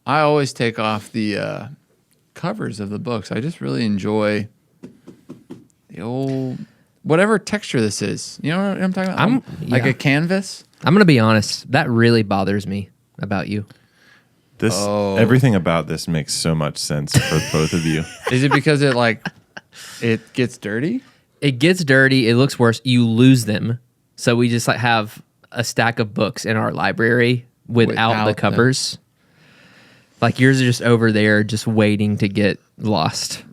I always take off the covers of the books. I just really enjoy the old whatever texture this is. You know what I'm talking about? Like a canvas. I'm gonna be honest. That really bothers me about you. Everything about this makes so much sense for both of you. Is it because it gets dirty? It gets dirty. It looks worse. You lose them. So we just have a stack of books in our library without the covers. Like yours are just over there, just waiting to get lost.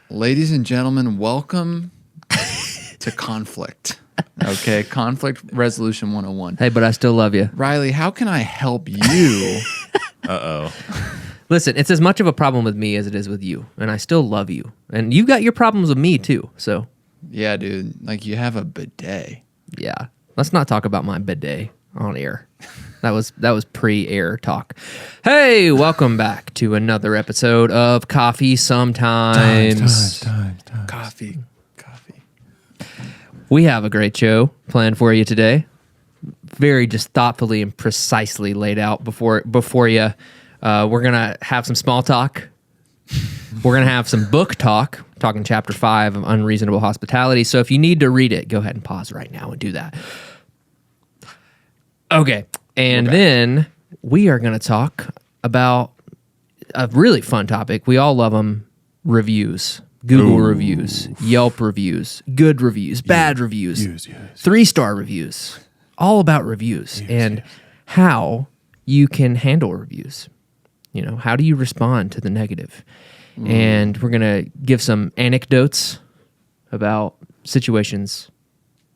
Ladies and gentlemen, welcome to conflict. Okay, conflict resolution 101. Hey, but I still love you. Riley, how can I help you? Listen, it's as much of a problem with me as it is with you, and I still love you. And you've got your problems with me too, so. Yeah, dude, like you have a bidet. Yeah. Let's not talk about my bidet on air. That was pre-air talk. Hey, welcome back to another episode of Coffee Sometimes. Times. Coffee. We have a great show planned for you today. Very just thoughtfully and precisely laid out before you. We're going to have some small talk. We're going to have some book talk, talking chapter 5 of Unreasonable Hospitality. So if you need to read it, go ahead and pause right now and do that. Okay. And then we are going to talk about a really fun topic. We all love them, reviews. Google reviews, Yelp reviews, good reviews, bad reviews, 3-star reviews, all about reviews and how you can handle reviews. You know, how do you respond to the negative? And we're going to give some anecdotes about situations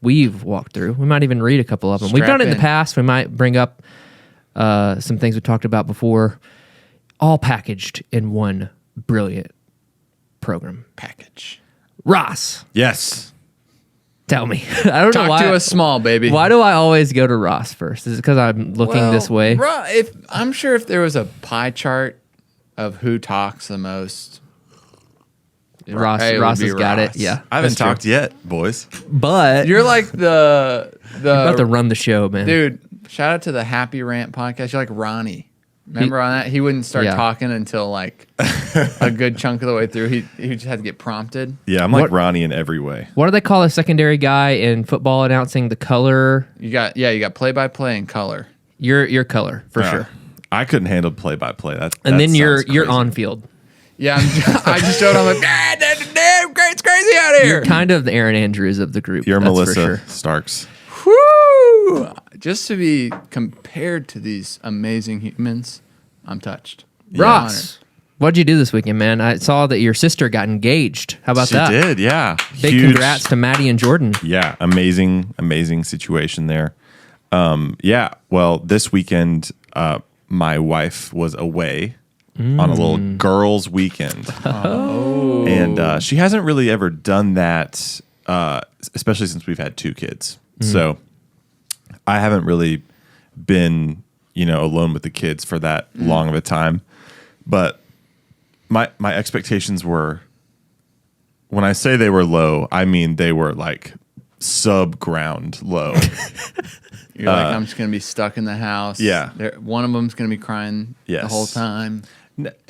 we've walked through. We might even read a couple of them. We've done it in the past. We might bring up some things we talked about before, all packaged in one brilliant program Package. Ross. Yes. Tell me. I don't know why. Talk to us small, baby. Why do I always go to Ross first? Is it because I'm looking this way? I'm sure if there was a pie chart of who talks the most, Ross has got it. Yeah. I haven't talked yet, boys. But you're like the you're about to run the show, man. Dude, shout out to the Happy Rant podcast. You're like Ronnie. Remember on that? He wouldn't start talking until like a good chunk of the way through. He just had to get prompted. Yeah, I'm like Ronnie in every way. What do they call a secondary guy in football announcing the color? You got play-by-play and color. You're color for sure. I couldn't handle play-by-play. And then you're on field. Yeah, I just showed him like, damn, it's crazy out here. You're kind of the Aaron Andrews of the group. You're Melissa Starks. Woo! Just to be compared to these amazing humans, I'm touched. Ross, what'd you do this weekend, man? I saw that your sister got engaged. How about that? She did, yeah. Big congrats to Maddie and Jordan. Yeah, amazing situation there. Yeah, well, this weekend, my wife was away on a little girls' weekend. Oh. And she hasn't really ever done that, especially since we've had 2 kids. So I haven't really been, alone with the kids for that long of a time. But my expectations were, when I say they were low, I mean they were like sub-ground low. You're like, I'm just going to be stuck in the house. Yeah. One of them's going to be crying the whole time.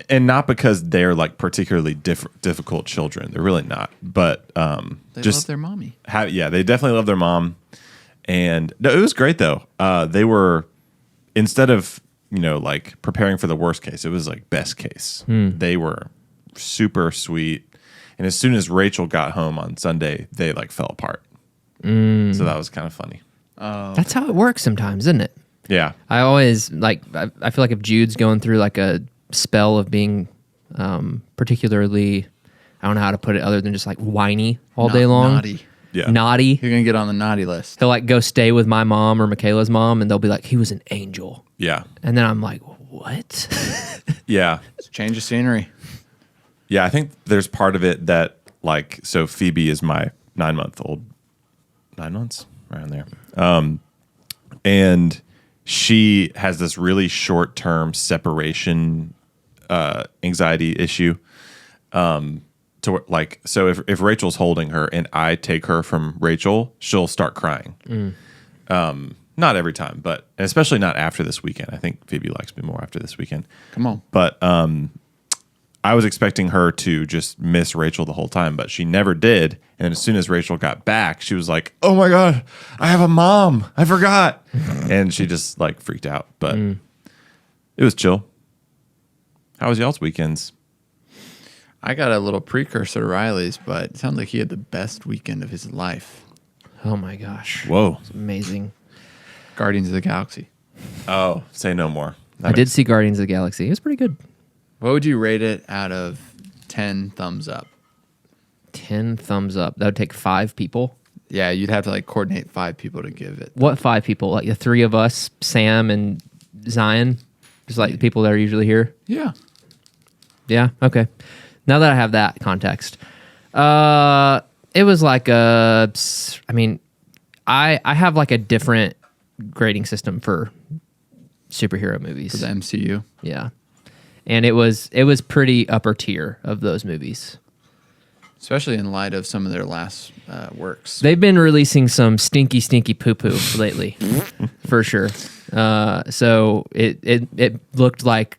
And not because they're like particularly difficult children. They're really not. But they love their mommy. They definitely love their mom. And no, it was great though. They were, instead of like preparing for the worst case, it was like best case. They were super sweet. And as soon as Rachel got home on Sunday, they like fell apart. So that was kind of funny. That's how it works sometimes, isn't it? Yeah. I always I feel like if Jude's going through like a spell of being particularly, I don't know how to put it other than just like whiny all day long. Naughty. Yeah. Naughty. You're going to get on the naughty list. He'll like go stay with my mom or Michaela's mom and they'll be like, he was an angel. Yeah. And then I'm like, what? Yeah. It's change of scenery. Yeah, I think there's part of it that like, so Phoebe is my 9-month-old, 9 months around there. And she has this really short-term separation anxiety issue. To like, so if Rachel's holding her and I take her from Rachel, she'll start crying. Not every time, but especially not after this weekend. I think Phoebe likes me more after this weekend. Come on. But I was expecting her to just miss Rachel the whole time, but she never did. And as soon as Rachel got back, she was like, "Oh my God, I have a mom. I forgot." And she just like freaked out. But it was chill. How was y'all's weekends? I got a little precursor to Riley's, but it sounds like he had the best weekend of his life. Oh my gosh. Whoa. It's amazing. Guardians of the Galaxy. Oh, say no more. I did see Guardians of the Galaxy. It was pretty good. What would you rate it out of 10 thumbs up? 10 thumbs up. That would take 5 people. Yeah, you'd have to like coordinate 5 people to give it. What 5 people? Like the 3 of us, Sam and Zion? Just like the people that are usually here? Yeah. Yeah, okay. Now that I have that context. It was like I have like a different grading system for superhero movies. For the MCU. Yeah. And it was pretty upper tier of those movies. Especially in light of some of their last works. They've been releasing some stinky poo-poo lately, for sure. So it looked like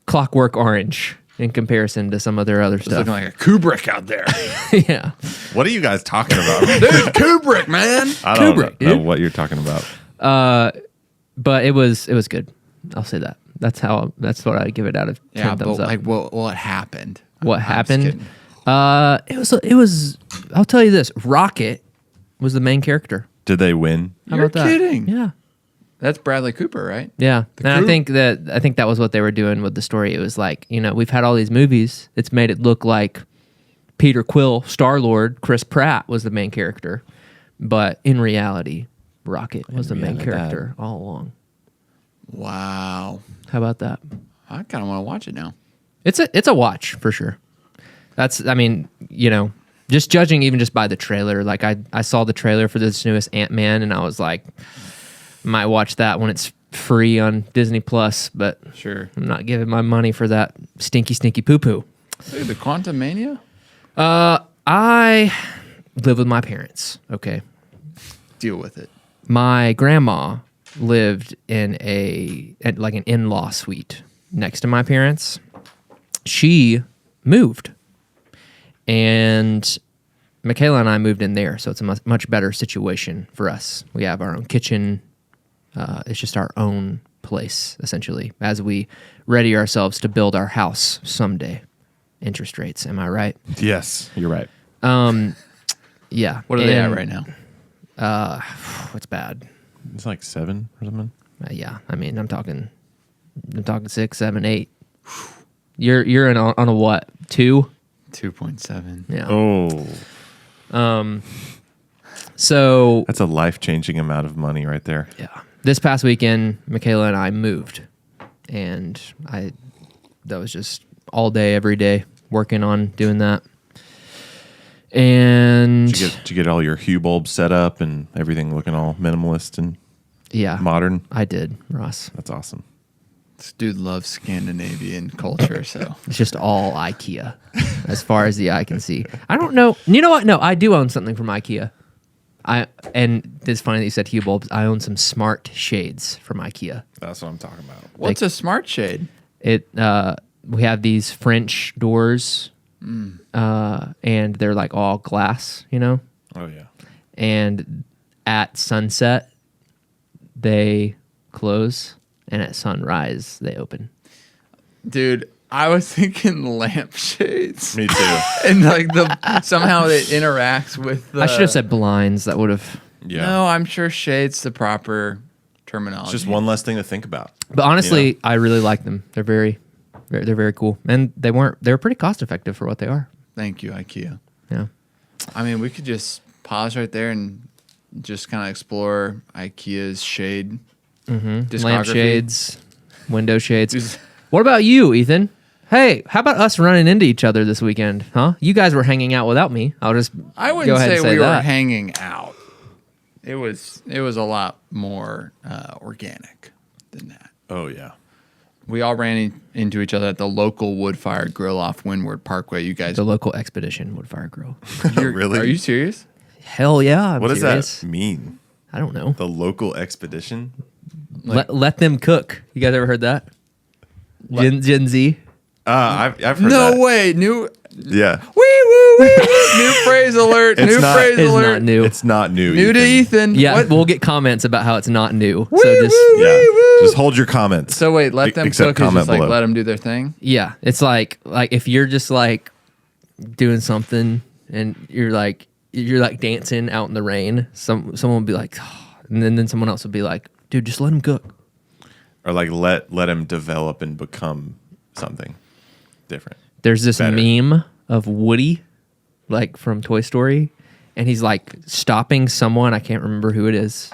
Clockwork Orange in comparison to some of their other It's stuff. looking like a Kubrick out there. Yeah. What are you guys talking about? Dude, Kubrick, man. I don't Kubrick, know dude. what you're talking about. But it was good. I'll say that. That's what I give it out of 10 Yeah, but thumbs up. like what happened? What I'm just happened? kidding. It was. I'll tell you this: Rocket was the main character. Did they win? How You're about that? kidding. Yeah, That's Bradley Cooper, right? yeah. And I crew? think that was what they were doing with the story. It was like, we've had all these movies. It's made it look like Peter Quill, Star-Lord, Chris Pratt was the main character, but in reality, Rocket was the main character all along. Wow. How about that? I kind of want to watch it now. It's a watch for sure. Just judging even just by the trailer. Like I saw the trailer for this newest Ant-Man and I was like, might watch that when it's free on Disney Plus, but Sure. I'm not giving my money for that stinky poo-poo. Hey, the Quantum Mania? I live with my parents. Okay. Deal with it. My grandma lived in an in-law suite next to my parents. She moved. And Michaela and I moved in there, so it's a much better situation for us. We have our own kitchen. It's just our own place, essentially, as we ready ourselves to build our house someday. Interest rates, am I right? Yes, you're right. Yeah. What are they at right now? It's bad. It's like 7 or something. Yeah, I mean, I'm talking 6, 7, 8. You're on a what? 2? 2.7. Yeah. Oh, So that's a life-changing amount of money right there. yeah, this past weekend, Michaela and I moved, and that was just all day, every day, working on doing that. And Did you get all your hue bulbs set up and everything looking all minimalist and yeah, modern? I did, Ross. That's awesome. This dude loves Scandinavian culture, so. It's just all IKEA, as far as the eye can see. I don't know. You know what? No, I do own something from IKEA. And it's funny that you said hue bulbs. I own some smart shades from IKEA. That's what I'm talking about. What's a smart shade? We have these French doors, and they're like all glass, Oh, yeah. and at sunset they close, and at sunrise they open. Dude, I was thinking lampshades. Me too. And like somehow it interacts with the... I should have said blinds. That would have. Yeah. No, I'm sure shade's the proper terminology. It's just one less thing to think about. But honestly, I really like them. They're very cool, and they were pretty cost effective for what they are. Thank you, IKEA. Yeah. I mean, we could just pause right there and just kind of explore IKEA's shade discography. Lampshades, window shades. Just- What about you, Ethan? Hey, how about us running into each other this weekend? Huh? You guys were hanging out without me. I wouldn't go ahead say and say we were that. hanging out. It was a lot more organic than that. Oh, yeah. We all ran into each other at the local wood-fired grill off Windward Parkway. You guys, The local Expedition Wood Fire Grill. Really? Are you serious? Hell yeah! I'm What does serious. that mean? I don't know. The local expedition. Let them cook. You guys ever heard that? Gen Z. I've heard No that. way. New. Yeah. Wee woo wee woo. New phrase alert. It's New not- phrase It's alert. not new. It's not new. New to Ethan. Yeah, What? we'll get comments about how it's not new. Wee So just woo Yeah. wee woo. Just hold your comments. So wait, let them Except cook is comment just like below. let them do their thing. yeah, it's like if you're just like doing something and you're like dancing out in the rain, someone will be like, oh, and then someone else will be like, dude, just let him cook. Or like let him develop and become something different. There's this Better. meme of Woody, like from Toy Story, and he's like stopping someone. I can't remember who it is,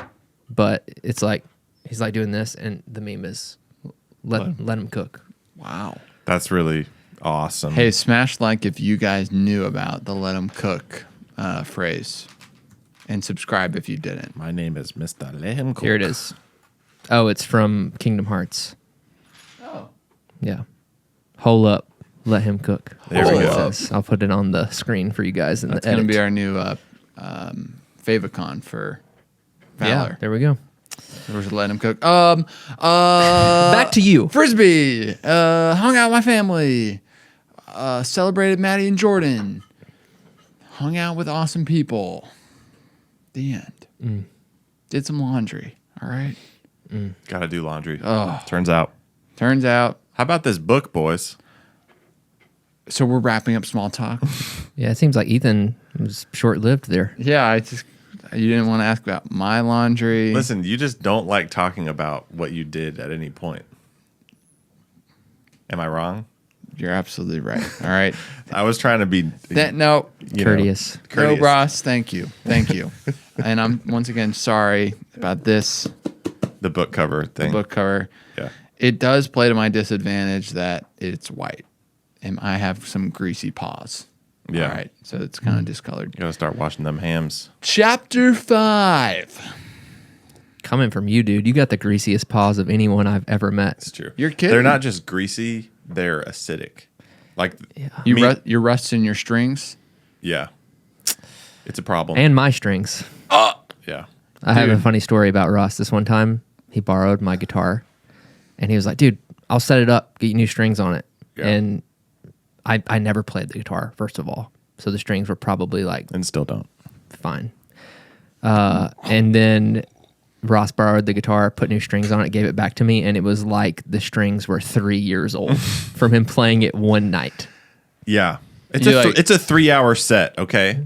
but it's like he's like doing this, and the meme is let him cook. Wow. That's really awesome. Hey, smash like if you guys knew about the "let them cook" phrase, and subscribe if you didn't. My name is Mr. Let Him Cook. Here it is. Oh, it's from Kingdom Hearts. Oh. Yeah. Hole up. Let him cook. There That's we what it go. says. I'll put it on the screen for you guys in That's the going edit. to be our new favicon for Valor. Yeah, there we go. We're let him cook. Back to you. Frisbee. Hung out with my family. Celebrated Maddie and Jordan. Hung out with awesome people. The end. Did some laundry. All right. Gotta do laundry. Oh. Turns out. Turns out. How about this book, boys? So we're wrapping up small talk. Yeah, it seems like Ethan was short-lived there. Yeah, you didn't want to ask about my laundry. Listen, you just don't like talking about what you did at any point. Am I wrong? You're absolutely right. All right. I was trying to be No. Courteous. No, Ross. Thank you. Thank you. And I'm once again sorry about this The book cover thing. book cover. Yeah. It does play to my disadvantage that it's white, and I have some greasy paws. Yeah. All right. So it's kind of discolored. You gotta start washing them hams. Chapter 5. Coming from you, dude. You got the greasiest paws of anyone I've ever met. It's true. You're kidding. They're not just greasy, they're acidic. Like You're rusting your strings. yeah. It's a problem. And my strings. yeah. I have a Dude. funny story about Ross. This one time, he borrowed my guitar, and he was like, dude, I'll set it up, get you new strings on it. Yeah. And I never played the guitar, first of all. So the strings were probably like And still don't. fine. And then Ross borrowed the guitar, put new strings on it, gave it back to me, and it was like the strings were 3 years old from him playing it one night. Yeah. It's You a like- it's a 3-hour set, okay?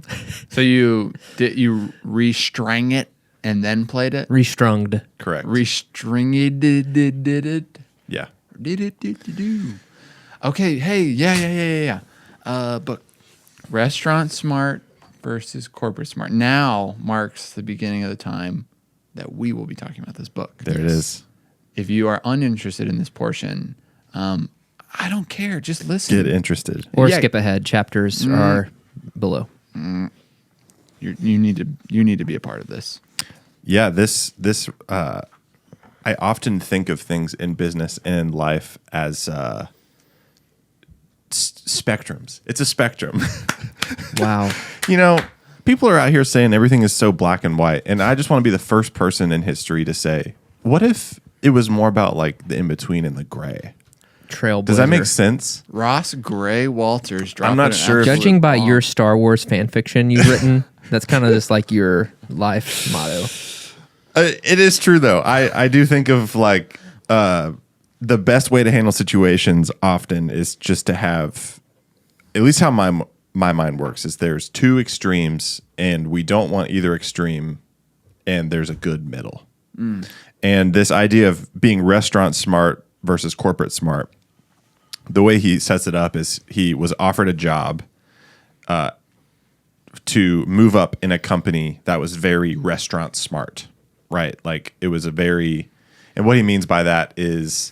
So you restring it and then played it? Restrunged. Correct. Restringed did it? yeah. Did it do? Okay, hey, yeah. Book. Restaurant smart versus corporate smart now marks the beginning of the time that we will be talking about this book. There it is. If you are uninterested in this portion, I don't care. Just listen. Get interested. Or Yeah. skip ahead. Chapters are below. You need to be a part of this. Yeah, this I often think of things in business and in life as spectrums. It's a spectrum. Wow. You know, people are out here saying everything is so black and white, and I just want to be the first person in history to say, what if it was more about like the in between and the gray? Trailblazer. Does that make sense? Ross Gray Walters. I'm not sure if- Judging by your Star Wars fan fiction you've written, that's kind of just like your life motto. It is true though. I do think of like the best way to handle situations often is just to have, at least how my mind works, is there's two extremes and we don't want either extreme, and there's a good middle. And this idea of being restaurant smart versus corporate smart, the way he sets it up is he was offered a job to move up in a company that was very restaurant smart, right? Like it was a very, and what he means by that is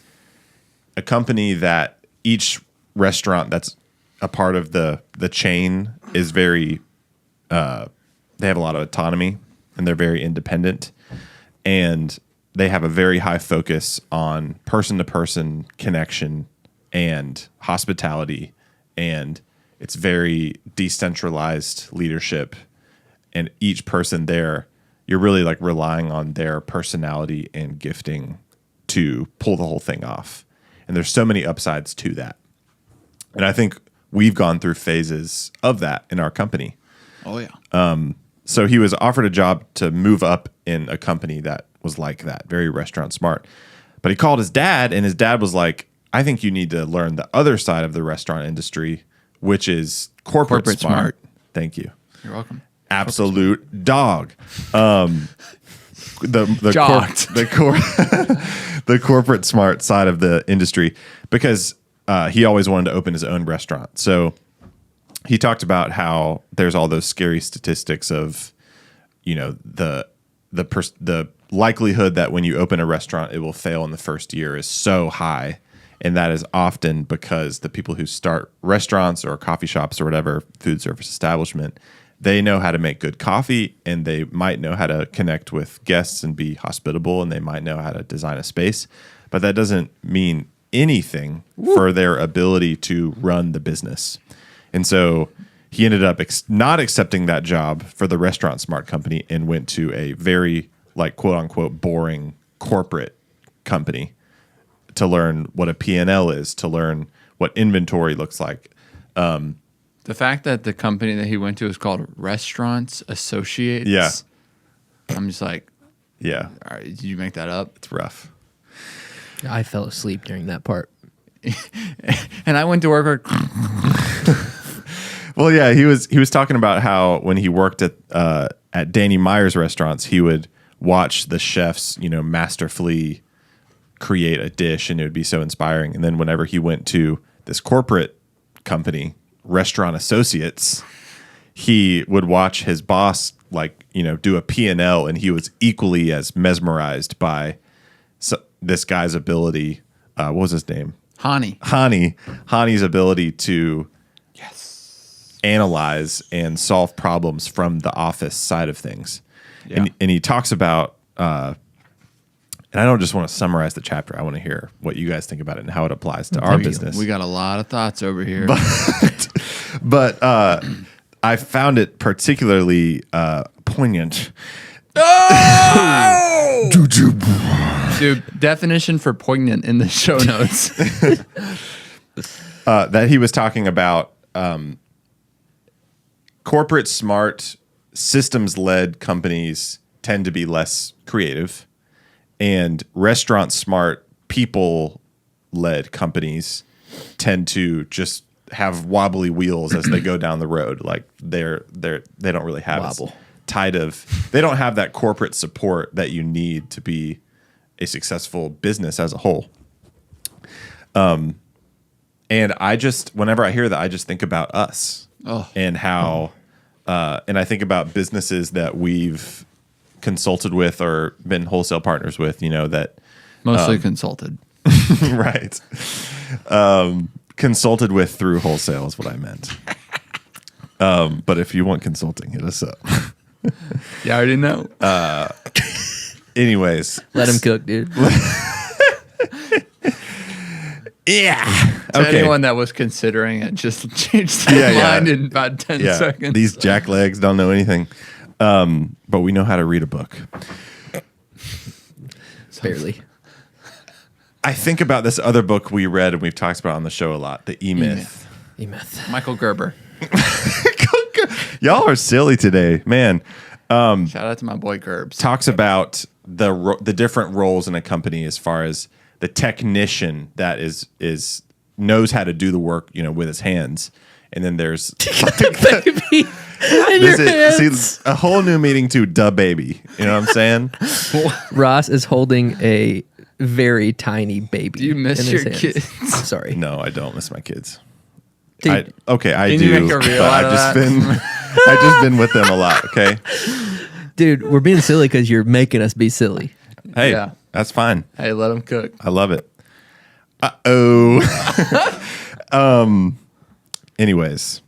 a company that each restaurant that's a part of the chain is very, they have a lot of autonomy and they're very independent, and they have a very high focus on person-to-person connection and hospitality, and it's very decentralized leadership, and each person there you're really like relying on their personality and gifting to pull the whole thing off. And there's so many upsides to that. And I think we've gone through phases of that in our company. Oh, yeah. So he was offered a job to move up in a company that was like that, very restaurant smart. But he called his dad, and his dad was like, I think you need to learn the other side of the restaurant industry, which is corporate smart. Thank you. You're welcome. Absolute dog. The Jogged. the corporate smart side of the industry, because he always wanted to open his own restaurant. So he talked about how there's all those scary statistics of, the likelihood that when you open a restaurant it will fail in the first year is so high, and that is often because the people who start restaurants or coffee shops or whatever food service establishment, they know how to make good coffee, and they might know how to connect with guests and be hospitable, and they might know how to design a space, but that doesn't mean anything for their ability to run the business. And so he ended up not accepting that job for the Restaurant Smart company and went to a very, like, quote unquote, boring corporate company to learn what a P&L is, to learn what inventory looks like. The fact that the company that he went to is called Restaurants Associates. Yeah. I'm just like, Yeah, all right, did you make that up? it's rough. I fell asleep during that part. And I went to work. Well, yeah, he was talking about how when he worked at Danny Meyer's restaurants, he would watch the chefs, masterfully create a dish, and it would be so inspiring. And then whenever he went to this corporate company, Restaurant Associates, he would watch his boss do a P&L, and he was equally as mesmerized by this guy's ability. What was his name? Hani's ability to analyze and solve problems from the office side of things. Yeah. And he talks about, and I don't just want to summarize the chapter. I want to hear what you guys think about it and how it applies to our business. We got a lot of thoughts over here. But I found it particularly poignant. Dude, definition for poignant in the show notes. That he was talking about corporate smart, systems-led companies tend to be less creative, and restaurant smart, people-led companies tend to just have wobbly wheels as they go down the road. Like they don't really have they don't have that corporate support that you need to be a successful business as a whole. And whenever I hear that, I just think about us and how, and I think about businesses that we've consulted with or been wholesale partners with, that Mostly consulted. right. Consulted with through wholesale is what I meant. But if you want consulting, hit us up. Yeah, I already know. Anyways. Let him cook, dude. Yeah. To anyone that was considering it, just changed their mind in about 10 seconds. These jacklegs don't know anything. But we know how to read a book. Barely. I think about this other book we read and we've talked about on the show a lot, The E-Myth. E-Myth. Michael Gerber. Y'all are silly today, man. Shout out to my boy Gerbs. Talks about the different roles in a company as far as the technician that is knows how to do the work, with his hands, and then there's Baby in your hands. see, a whole new meaning to "da baby." You know what I'm saying? Ross is holding a very tiny baby. Do you miss in your his hands. kids? I'm sorry. No, I don't miss my kids. Dude, I Can do. you make a reel but out of that? I've just been with them a lot. Okay. dude, we're being silly because you're making us be silly. Hey, Yeah. that's fine. Hey, let him cook. I love it. Anyways,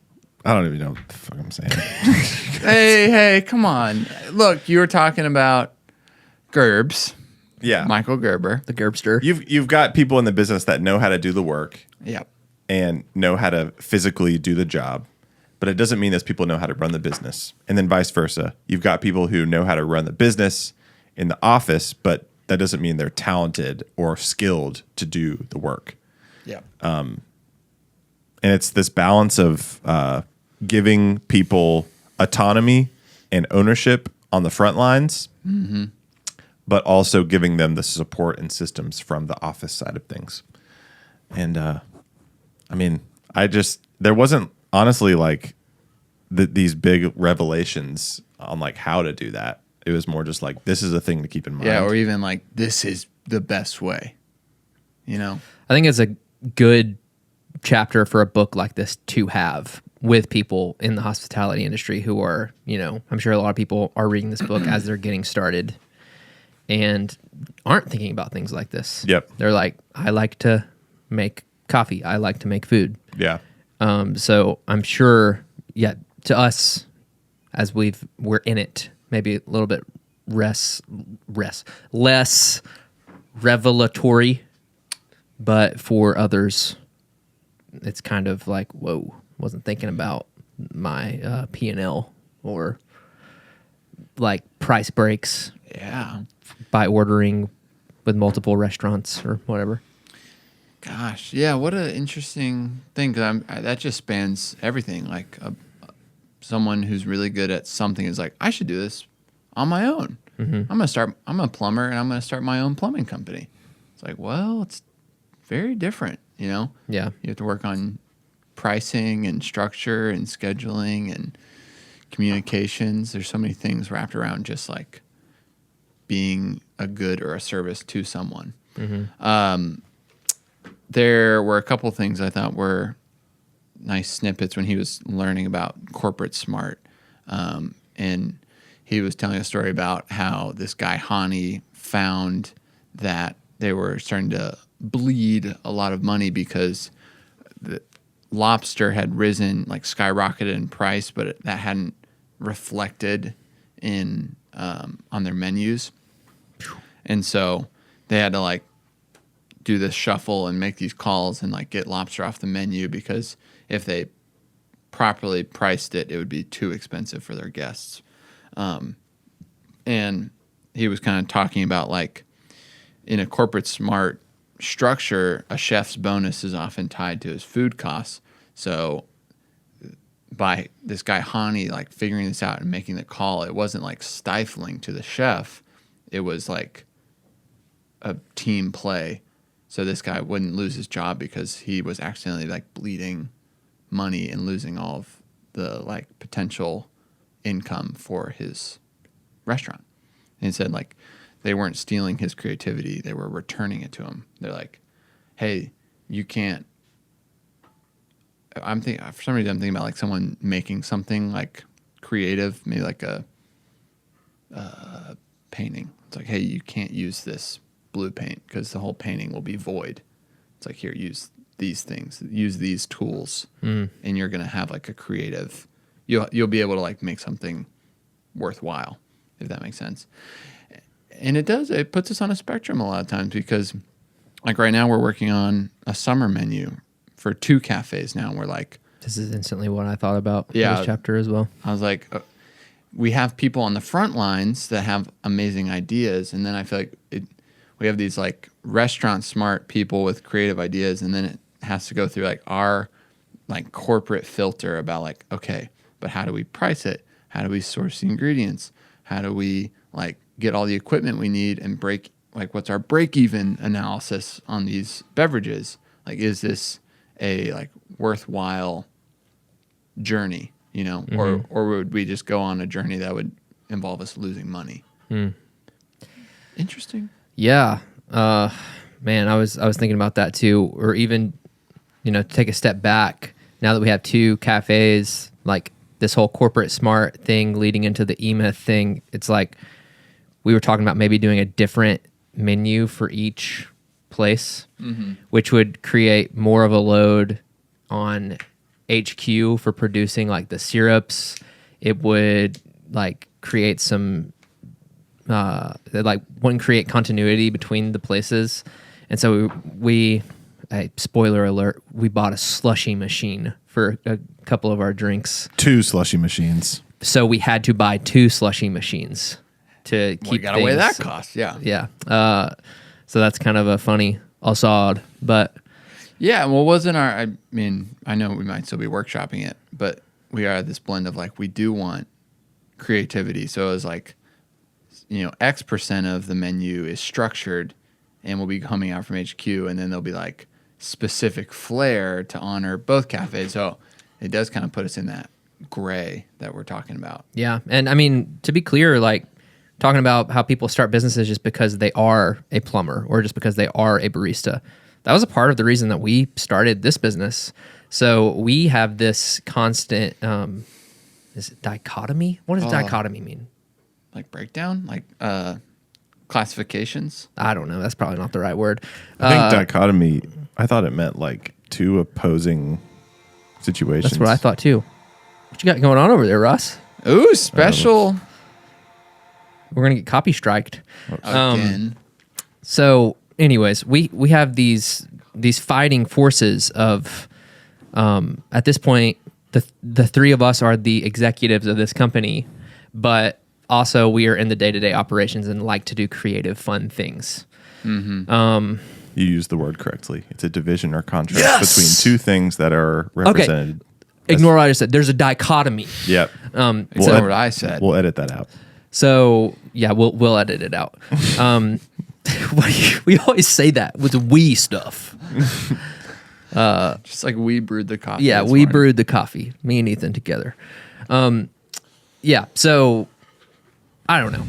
I don't even know what the fuck I'm saying. Hey, come on. Look, you were talking about Gerbs, Yeah. Michael Gerber. The Gerbster. You've got people in the business that know how to do the work Yep. and know how to physically do the job. but it doesn't mean those people know how to run the business. And then vice versa. You've got people who know how to run the business in the office, but that doesn't mean they're talented or skilled to do the work. Yeah. And it's this balance of giving people autonomy and ownership on the front lines, but also giving them the support and systems from the office side of things. And there wasn't honestly like these big revelations on like how to do that. It was more just like, this is a thing to keep in mind. Yeah, or even like, this is the best way, you know? I think it's a good chapter for a book like this to have with people in the hospitality industry who are, I'm sure a lot of people are reading this book as they're getting started and aren't thinking about things like this. Yep. They're like, I like to make coffee. I like to make food. Yeah. So I'm sure, to us, as we're in it, maybe a little bit less revelatory, but for others, it's kind of like, whoa, wasn't thinking about my P&L or like price breaks. Yeah. By ordering with multiple restaurants or whatever. Gosh, yeah, what an interesting thing, because that just spans everything. Like someone who's really good at something is like, I should do this on my own. Mm-hmm. I'm a plumber, and I'm going to start my own plumbing company. It's like, well, it's very different, Yeah. You have to work on pricing and structure and scheduling and communications. There's so many things wrapped around just like being a good or a service to someone. Mm-hmm. There were a couple things I thought were nice snippets when he was learning about corporate smart. And he was telling a story about how this guy, Hani, found that they were starting to bleed a lot of money because the lobster had risen, like skyrocketed in price, but that hadn't reflected in on their menus. And so they had to like do this shuffle and make these calls and like get lobster off the menu, because if they properly priced it, it would be too expensive for their guests. And he was kind of talking about like in a corporate smart structure, a chef's bonus is often tied to his food costs. So by this guy Hani like figuring this out and making the call, it wasn't like stifling to the chef. It was like a team play. So this guy wouldn't lose his job because he was accidentally like bleeding money and losing all of the like potential income for his restaurant. And he said like they weren't stealing his creativity, they were returning it to him. They're like, hey, you can't. For some reason I'm thinking about like someone making something like creative, maybe like a painting. It's like, hey, you can't use this blue paint because the whole painting will be void. It's like, here, use these things, use these tools, and you're gonna have like a creative. You'll be able to like make something worthwhile, if that makes sense. And it does. It puts us on a spectrum a lot of times, because like right now we're working on a summer menu for 2 cafes now. And we're like, this is instantly what I thought about for Yeah. this chapter as well. I was like, we have people on the front lines that have amazing ideas, and then I feel like we have these like restaurant smart people with creative ideas, and then it has to go through like our like corporate filter about like, okay, but how do we price it? How do we source the ingredients? How do we like get all the equipment we need and what's our break even analysis on these beverages? Like, is this a like worthwhile journey, or would we just go on a journey that would involve us losing money? Interesting. Yeah. Man, I was thinking about that too. Or even, to take a step back, now that we have 2 cafes, like this whole corporate smart thing leading into the E-Myth thing, it's like we were talking about maybe doing a different menu for each place, which would create more of a load on HQ for producing like the syrups. It would like create some wouldn't create continuity between the places. And so we spoiler alert, we bought a slushy machine for a couple of our drinks. 2 slushy machines. So we had to buy 2 slushy machines to keep You gotta weigh things- that cost. Yeah. Yeah. So that's kind of a funny aside, but Yeah. Well, wasn't I mean, I know we might still be workshopping it, but we are this blend of like, we do want creativity. So it was like, X percent of the menu is structured and will be coming out from HQ. And then there'll be like specific flair to honor both cafes. So it does kind of put us in that gray that we're talking about. yeah. And I mean, to be clear, like talking about how people start businesses just because they are a plumber or just because they are a barista. That was a part of the reason that we started this business. So we have this constant, is it dichotomy? What does dichotomy mean? Like breakdown, like classifications. I don't know. That's probably not the right word. I think dichotomy, I thought it meant like 2 opposing situations. That's what I thought too. What you got going on over there, Russ? Ooh, special. We're going to get copy striked. Again. So anyways, we have these fighting forces of, at this point, the 3 of us are the executives of this company, but also we are in the day-to-day operations and like to do creative, fun things. You used the word correctly. It's a division or contrast between 2 things that are represented. Ignore what I just said. There's a dichotomy. Yep. Except what I said. We'll edit that out. So yeah, we'll edit it out. We always say that with we stuff. Just like we brewed the coffee. Yeah, this we morning. brewed the coffee. Me and Ethan together. Yeah. So I don't know.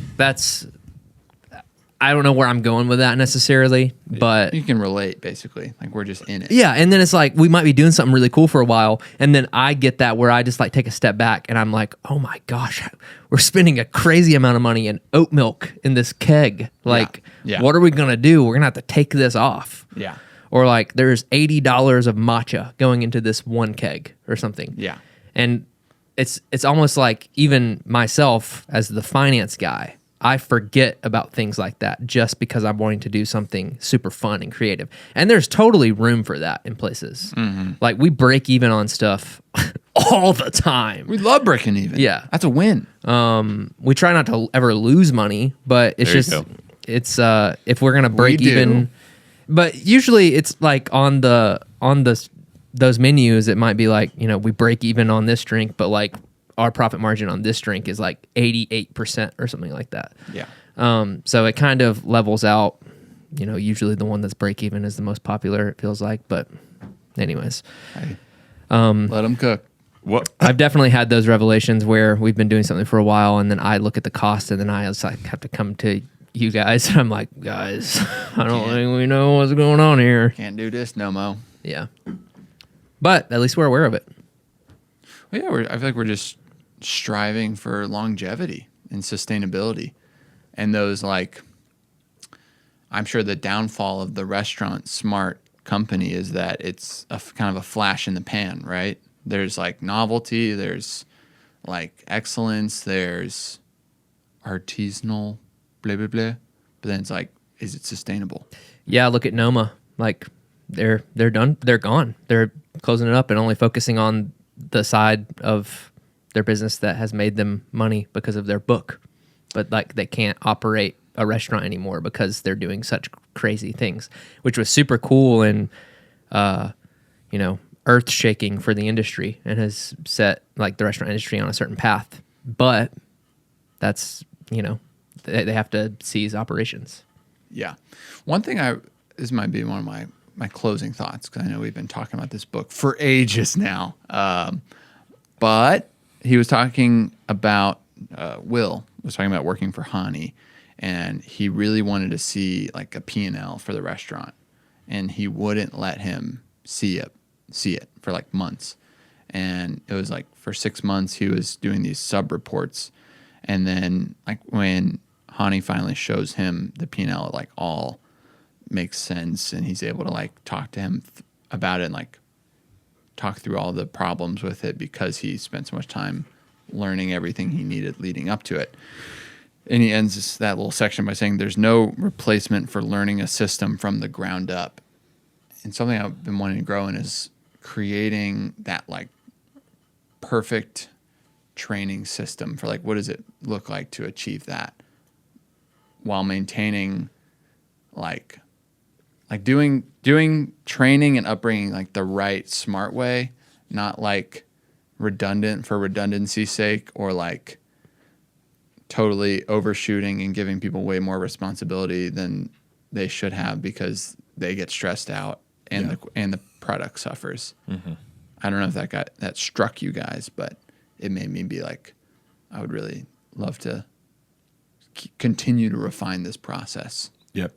I don't know where I'm going with that necessarily, but You can relate, basically. Like we're just in it. yeah. And then it's like we might be doing something really cool for a while, and then I get that where I just like take a step back and I'm like, oh my gosh, we're spending a crazy amount of money in oat milk in this keg. Like, Yeah. what are we gonna do? We're gonna have to take this off. Yeah. Or like there's $80 of matcha going into this one keg or something. Yeah. And it's almost like even myself as the finance guy, I forget about things like that just because I'm wanting to do something super fun and creative. And there's totally room for that in places. Like we break even on stuff all the time. We love breaking even. Yeah. That's a win. We try not to ever lose money, but it's There you just go. it's if we're gonna break We do. even, but usually it's like on those menus it might be like we break even on this drink, but like our profit margin on this drink is like 88% or something like that. Yeah. So it kind of levels out. Usually the one that's break even is the most popular. It feels like, but anyways, Hey, let them cook. What? I've definitely had those revelations where we've been doing something for a while, and then I look at the cost, and then I just like have to come to you guys, and I'm like, guys, I don't think we know what's going on here. Can't do this no mo. Yeah, but at least we're aware of it. Well, yeah, I feel like we're just striving for longevity and sustainability. And those like, I'm sure the downfall of the restaurant smart company is that it's kind of a flash in the pan, right? There's like novelty, there's like excellence, there's artisanal, blah, blah, blah. But then it's like, is it sustainable? Yeah, look at Noma. Like they're done. They're gone. They're closing it up and only focusing on the side of their business that has made them money because of their book. But like they can't operate a restaurant anymore because they're doing such crazy things, which was super cool and earth shaking for the industry and has set like the restaurant industry on a certain path. But that's they have to cease operations. Yeah. One thing this might be one of my closing thoughts, because I know we've been talking about this book for ages now. But he was talking about, Will was talking about working for Hani, and he really wanted to see like a P&L for the restaurant, and he wouldn't let him see it for like months. And it was like for 6 months he was doing these sub reports, and then like when Hani finally shows him the P&L, it like all makes sense, and he's able to like talk to him about it and like talk through all the problems with it because he spent so much time learning everything he needed leading up to it. And he ends that little section by saying there's no replacement for learning a system from the ground up. and something I've been wanting to grow in is creating that like perfect training system for like what does it look like to achieve that while maintaining like doing training and upbringing like the right smart way, not like redundant for redundancy's sake or like totally overshooting and giving people way more responsibility than they should have because they get stressed out and the product suffers. Mm-hmm. I don't know if that struck you guys, but it made me be like, I would really love to continue to refine this process. Yep.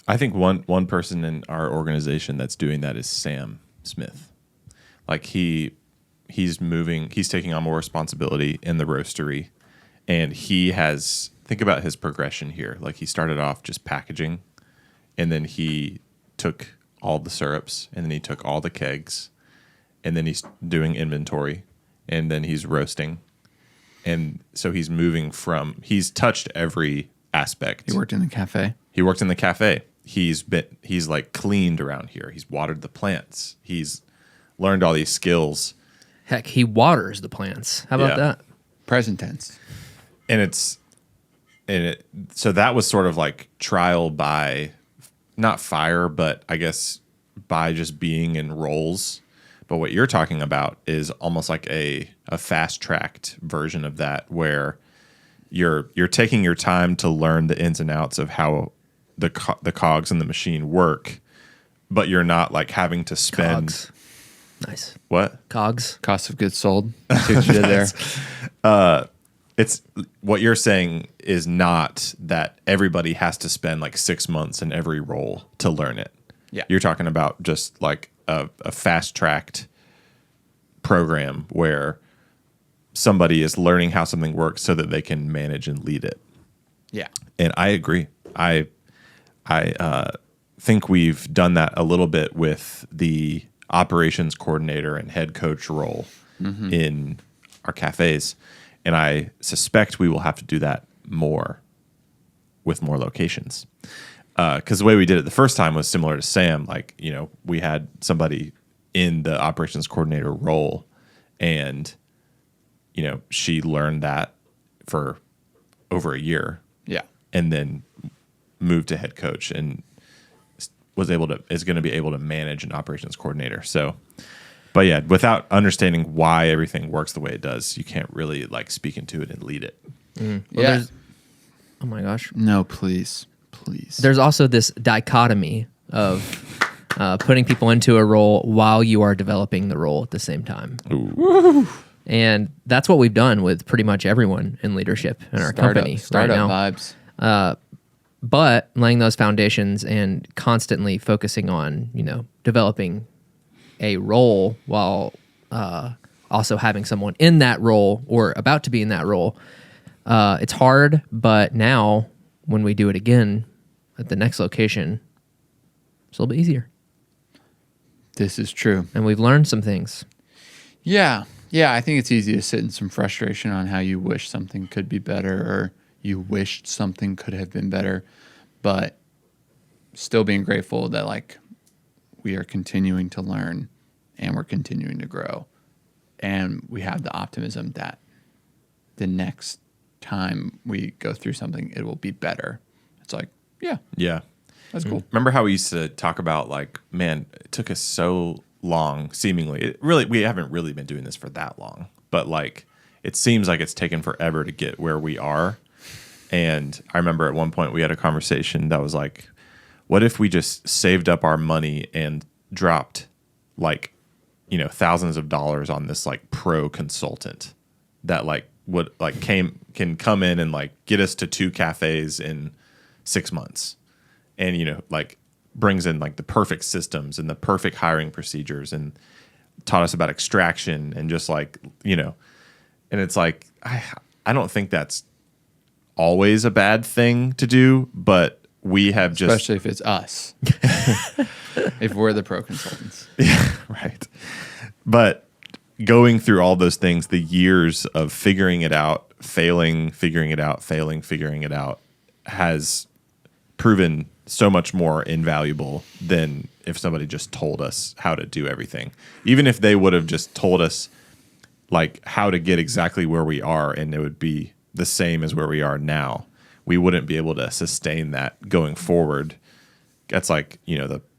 I think one person in our organization that's doing that is Sam Smith. Like he's taking on more responsibility in the roastery, and think about his progression here. Like he started off just packaging, and then he took all the syrups, and then he took all the kegs, and then he's doing inventory, and then he's roasting. And so he's touched every aspect. He worked in the cafe. He's like cleaned around here. He's watered the plants. He's learned all these skills. Heck, he waters the plants. How about that? Present tense. So that was sort of like trial by not fire, but I guess by just being in roles. But what you're talking about is almost like a fast-tracked version of that, where you're taking your time to learn the ins and outs of how the cogs in the machine work, but you're not like having to spend. Cogs. Nice. What? Cogs. Cost of goods sold. See what you did there. It's what you're saying is not that everybody has to spend like 6 months in every role to learn it. Yeah. You're talking about just like a fast-tracked program where somebody is learning how something works so that they can manage and lead it. Yeah. And I agree. I think we've done that a little bit with the operations coordinator and head coach role in our cafes. And I suspect we will have to do that more with more locations. Because the way we did it the first time was similar to Sam. Like, we had somebody in the operations coordinator role, and, she learned that for over a year. Yeah. And then moved to head coach and is going to be able to manage an operations coordinator. So, but yeah, without understanding why everything works the way it does, you can't really like speak into it and lead it. Yeah. Oh my gosh. No, please. There's also this dichotomy of putting people into a role while you are developing the role at the same time. Ooh. And that's what we've done with pretty much everyone in leadership in our company startup right now. Vibes. But laying those foundations and constantly focusing on, developing a role while also having someone in that role or about to be in that role. It's hard, but now when we do it again at the next location, it's a little bit easier. This is true. And we've learned some things. Yeah. Yeah, I think it's easy to sit in some frustration on how you wish something could be better or you wished something could have been better, but still being grateful that like we are continuing to learn and we're continuing to grow. And we have the optimism that the next time we go through something, it will be better. It's like, yeah, that's cool. Remember how we used to talk about like, man, it took us so long, seemingly. We haven't really been doing this for that long, but like it seems like it's taken forever to get where we are. And I remember at one point we had a conversation that was like, what if we just saved up our money and dropped like, thousands of dollars on this like pro consultant that like would like can come in and like get us to 2 cafes in 6 months, and like brings in like the perfect systems and the perfect hiring procedures and taught us about extraction and just like and it's like I don't think that's always a bad thing to do, but we have just especially if it's us, if we're the pro consultants. Yeah, right. But going through all those things, the years of figuring it out, failing, figuring it out, failing, figuring it out, has proven so much more invaluable than if somebody just told us how to do everything. Even if they would have just told us like how to get exactly where we are and it would be the same as where we are now, we wouldn't be able to sustain that going forward. That's like,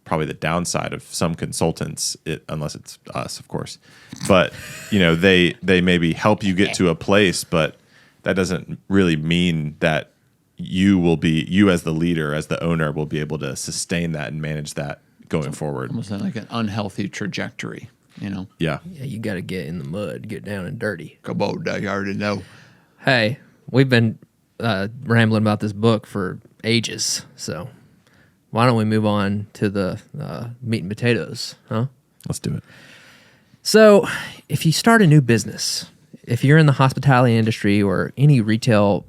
probably the downside of some consultants, unless it's us, of course. But, they maybe help you get to a place, but that doesn't really mean that you as the leader, as the owner, will be able to sustain that and manage that going forward. Almost like an unhealthy trajectory, Yeah. Yeah, you got to get in the mud, get down and dirty. Come on, you already know. Hey, we've been rambling about this book for ages, so why don't we move on to the meat and potatoes, huh? Let's do it. So, if you start a new business, if you're in the hospitality industry or any retail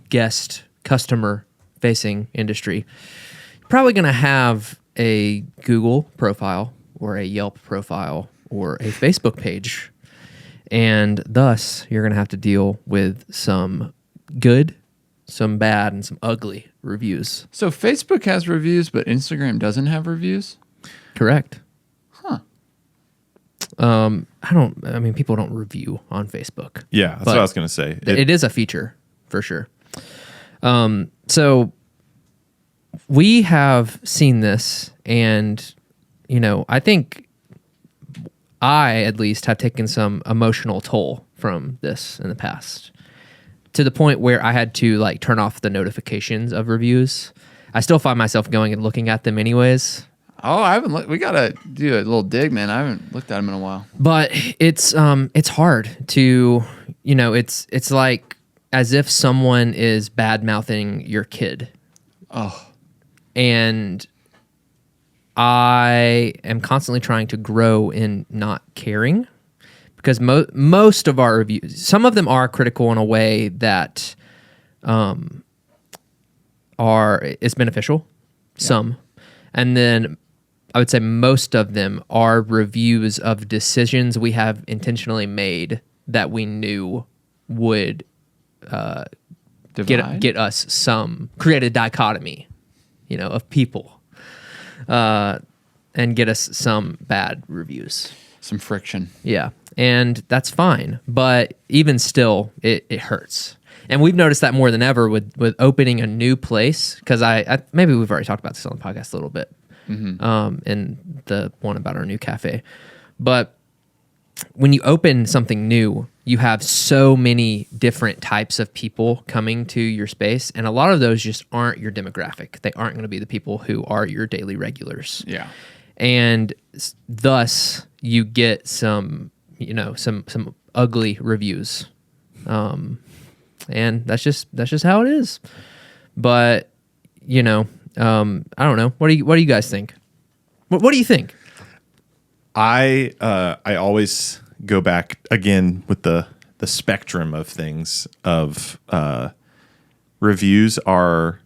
guest, customer-facing industry, you're probably going to have a Google profile or a Yelp profile or a Facebook page. And thus, you're going to have to deal with some good, some bad, and some ugly reviews. So Facebook has reviews, but Instagram doesn't have reviews? Correct. Huh. People don't review on Facebook. Yeah, that's what I was going to say. It is a feature for sure. So we have seen this, and I think I at least have taken some emotional toll from this in the past, to the point where I had to like turn off the notifications of reviews. I still find myself going and looking at them anyways. Oh, I haven't looked. We got to do a little dig, man. I haven't looked at them in a while. But it's hard to, it's like as if someone is bad-mouthing your kid. Oh. And I am constantly trying to grow in not caring, because most of our reviews, some of them are critical in a way that is beneficial, some. And then I would say most of them are reviews of decisions we have intentionally made that we knew would get us create a dichotomy, of people, and get us some bad reviews. Some friction. Yeah, and that's fine. But even still, it hurts. And we've noticed that more than ever with opening a new place, because I maybe we've already talked about this on the podcast a little bit, in the one about our new cafe. But when you open something new, you have so many different types of people coming to your space, and a lot of those just aren't your demographic. They aren't going to be the people who are your daily regulars. Yeah. And thus you get some ugly reviews. And that's just how it is. But, I don't know. What do you guys think? What do you think? I always go back again with the spectrum of things of reviews are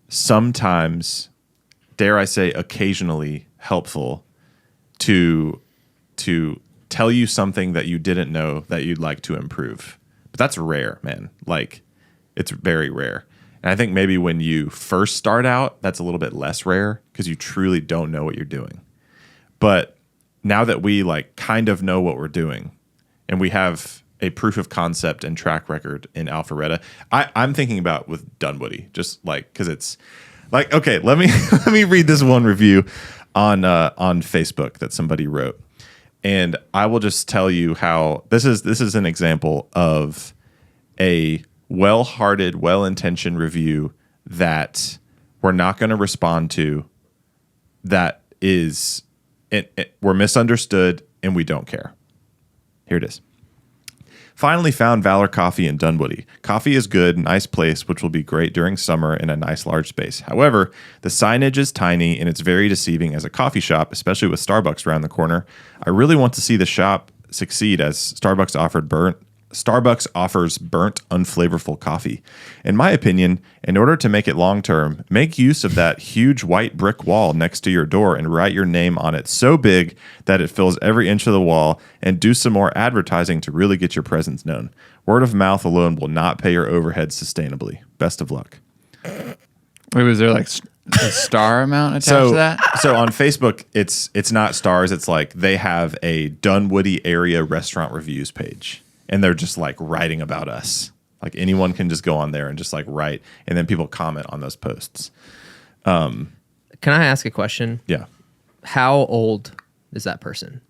sometimes, dare I say, occasionally helpful to tell you something that you didn't know that you'd like to improve. But that's rare, man. Like, it's very rare. And I think maybe when you first start out, that's a little bit less rare because you truly don't know what you're doing. But now that we like kind of know what we're doing and we have a proof of concept and track record in Alpharetta, I'm thinking about with Dunwoody, just like, because it's like, okay, let me let me read this one review on Facebook that somebody wrote. And I will just tell you how this is an example of a well-hearted, well-intentioned review that we're not going to respond to, that is we're misunderstood and we don't care. Here it is. Finally found Valor Coffee in Dunwoody. Coffee is good, nice place, which will be great during summer in a nice large space. However, the signage is tiny and it's very deceiving as a coffee shop, especially with Starbucks around the corner. I really want to see the shop succeed as Starbucks offers burnt, unflavorful coffee. In my opinion, in order to make it long-term, make use of that huge white brick wall next to your door and write your name on it so big that it fills every inch of the wall, and do some more advertising to really get your presence known. Word of mouth alone will not pay your overhead sustainably. Best of luck. Wait, was there like the star amount attached to that? So on Facebook, it's not stars. It's like they have a Dunwoody area restaurant reviews page, and they're just like writing about us. Like anyone can just go on there and just like write, and then people comment on those posts. Can I ask a question? Yeah. How old is that person?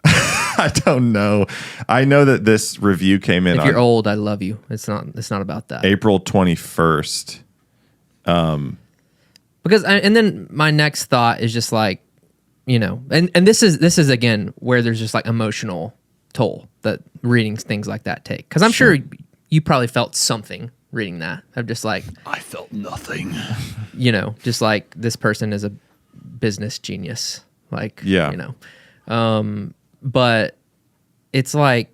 I don't know. I know that this review came in If you're on old, I love you. It's not about that. April 21st. Because and then my next thought is just like, you know, and this is again where there's just like emotional toll that reading things like that take. Because I'm sure you probably felt something reading that. I'm just like, I felt nothing. you know, just like this person is a business genius. Like, Yeah. you know. But it's like,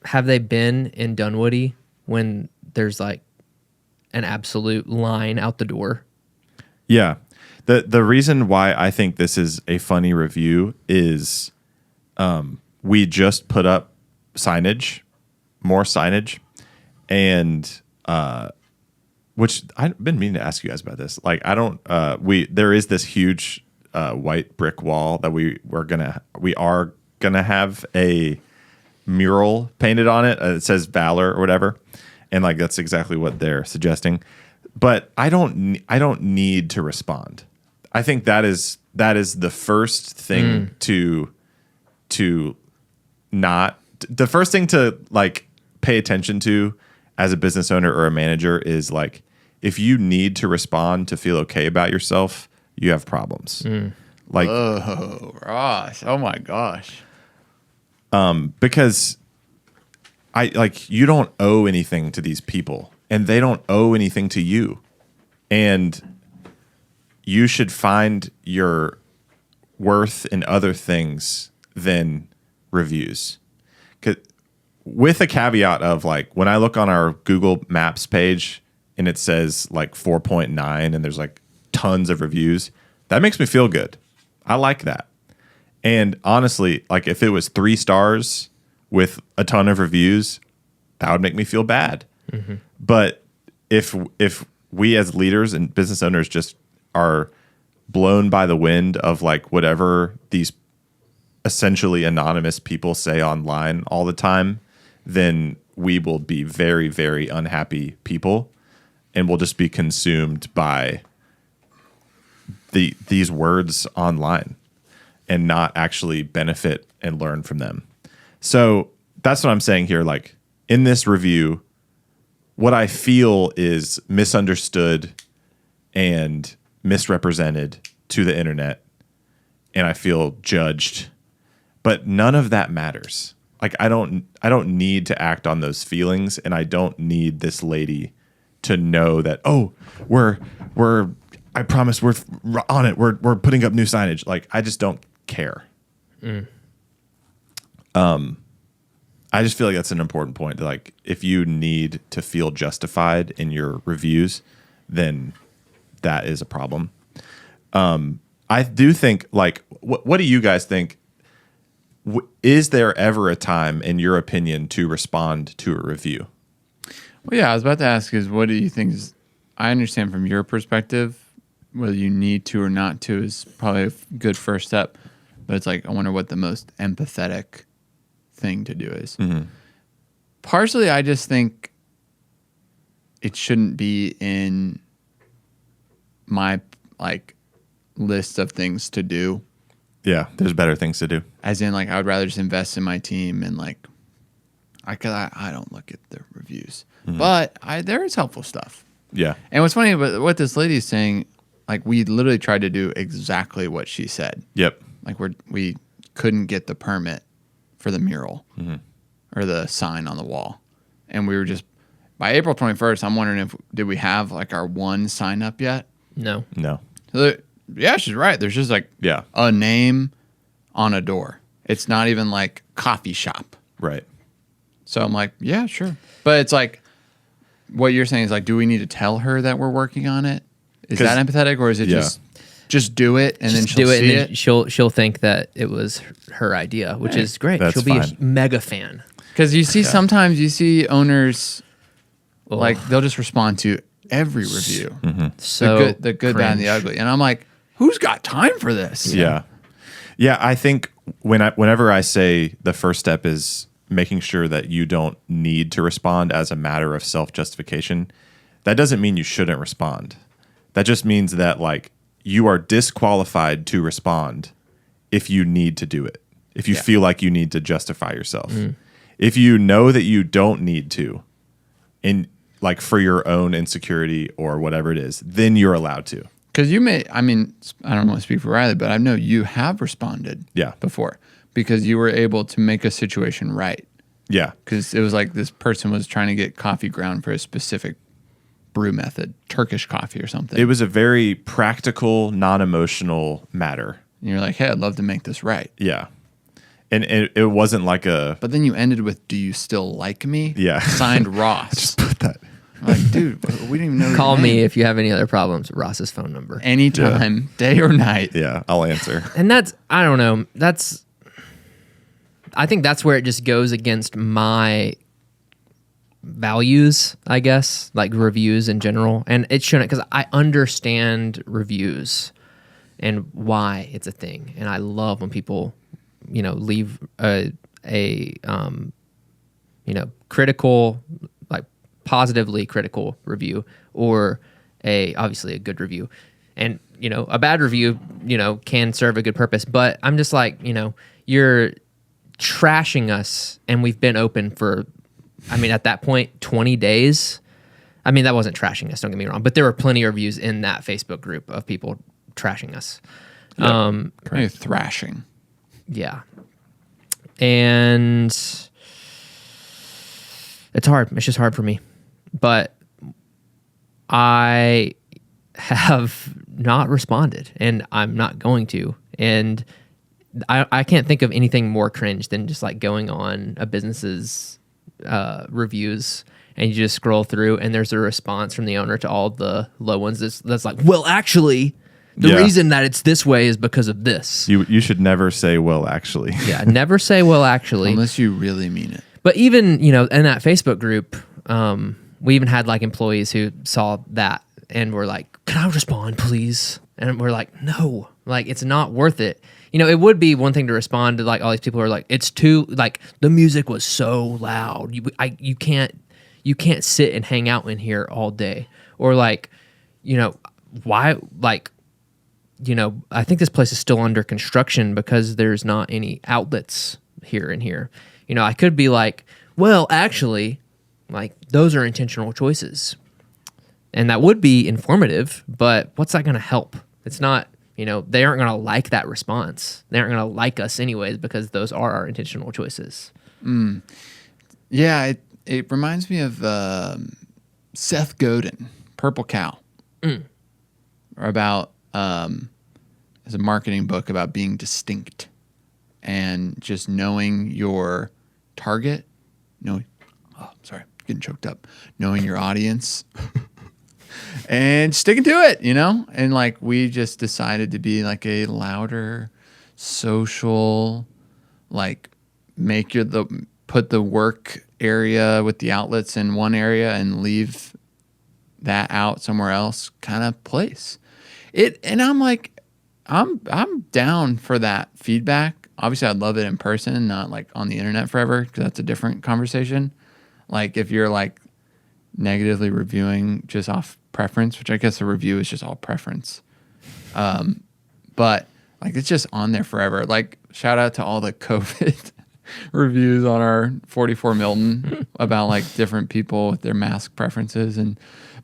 have they been in Dunwoody when there's like an absolute line out the door? Yeah. The reason why I think this is a funny review is we just put up more signage, and which I've been meaning to ask you guys about this. Like there is this huge white brick wall that we are gonna have a mural painted on it. It says Valor or whatever, and like that's exactly what they're suggesting. But I don't need to respond. I think that is the first thing to not the first thing to like pay attention to as a business owner or a manager is like if you need to respond to feel okay about yourself, you have problems. Like, Oh, Ross. Oh my gosh. because you don't owe anything to these people and they don't owe anything to you. And you should find your worth in other things than reviews. With a caveat of like, when I look on our Google Maps page and it says like 4.9 and there's like tons of reviews, that makes me feel good. I like that. And honestly, like if it was 3 stars with a ton of reviews, that would make me feel bad. Mm-hmm. But if we as leaders and business owners just are blown by the wind of like whatever these essentially anonymous people say online all the time, then we will be very, very unhappy people and we'll just be consumed by these words online and not actually benefit and learn from them. So that's what I'm saying here. Like in this review, what I feel is misunderstood and misrepresented to the internet, and I feel judged. But none of that matters. Like I don't need to act on those feelings, and I don't need this lady to know that, oh, I promise we're on it. We're putting up new signage. Like I just don't care. I just feel like that's an important point. Like if you need to feel justified in your reviews, then that is a problem. I do think like, what do you guys think? Is there ever a time in your opinion to respond to a review? Well, yeah, I was about to ask is what do you think is, I understand from your perspective, whether you need to or not to is probably a good first step. But it's like, I wonder what the most empathetic thing to do is. Mm-hmm. Partially, I just think it shouldn't be in my like list of things to do. Yeah, there's better things to do. As in, like, I would rather just invest in my team and like, I don't look at the reviews, but there is helpful stuff. Yeah. And what's funny about what this lady is saying, like we literally tried to do exactly what she said. Yep. Like we couldn't get the permit for the mural or the sign on the wall. And we were just, by April 21st, I'm wondering did we have like our one sign up yet? No. So yeah, she's right. There's just like a name on a door. It's not even like coffee shop. Right. So I'm like, yeah, sure. But it's like, what you're saying is like, do we need to tell her that we're working on it? Is that empathetic, or is it just do it and then she'll see it? She'll think that it was her idea, which is great. That's she'll be fine. a mega fan. Because you see sometimes you see owners like they'll just respond to every review. So The good, bad, and the cringe. ugly. And I'm like, who's got time for this? Yeah. Yeah, I think whenever I say the first step is making sure that you don't need to respond as a matter of self-justification, that doesn't mean you shouldn't respond. That just means that like you are disqualified to respond if you need to do it. If you feel like you need to justify yourself. If you know that you don't need to, in like for your own insecurity or whatever it is, then you're allowed to. Because you may, I mean, I don't want to speak for Riley, but I know you have responded before because you were able to make a situation right. Yeah. Because it was like this person was trying to get coffee ground for a specific brew method, Turkish coffee or something. It was a very practical, non-emotional matter. And you're like, hey, I'd love to make this right. Yeah. And it wasn't like a... But then you ended with, do you still like me? Yeah. Signed Ross. Just put that... I'm like, dude, we didn't even know your Call me name. if you have any other problems. Ross's phone number. Anytime, day or night. Yeah, I'll answer. And that's, I don't know, I think that's where it just goes against my values, I guess, like reviews in general. And it shouldn't, because I understand reviews and why it's a thing. And I love when people, leave a critical, like positively critical review or obviously a good review. And, a bad review, can serve a good purpose. But I'm just like, you're trashing us and we've been open for, at that point, 20 days. That wasn't trashing us, don't get me wrong. But there were plenty of reviews in that Facebook group of people trashing us. Maybe thrashing. Yeah. And it's hard. It's just hard for me. But I have not responded and I'm not going to. And I can't think of anything more cringe than just like going on a business's reviews and you just scroll through and there's a response from the owner to all the low ones that's like, well, actually, the reason that it's this way is because of this. You should never say, well, actually. Yeah, never say, well, actually. Unless you really mean it. But even, in that Facebook group, we even had like employees who saw that and were like, can I respond, please? And we're like, no, like it's not worth it. It would be one thing to respond to like all these people who are like, it's too, like the music was so loud. You can't sit and hang out in here all day. Or like, why, like, I think this place is still under construction because there's not any outlets here and here. I could be like, well, actually, like those are intentional choices. And that would be informative, but what's that going to help? It's not, they aren't going to like that response. They aren't going to like us anyways because those are our intentional choices. Yeah, it reminds me of Seth Godin, Purple Cow. About it's a marketing book about being distinct and just knowing your target, getting choked up, knowing your audience and sticking to it, and like we just decided to be like a louder social, like put the work area with the outlets in one area and leave that out somewhere else kind of place. And I'm like, I'm down for that feedback. Obviously, I'd love it in person, not like on the internet forever, because that's a different conversation. Like if you're like negatively reviewing just off preference, which I guess a review is just all preference. But like it's just on there forever. Like shout out to all the COVID reviews on our 44 Milton about like different people with their mask preferences and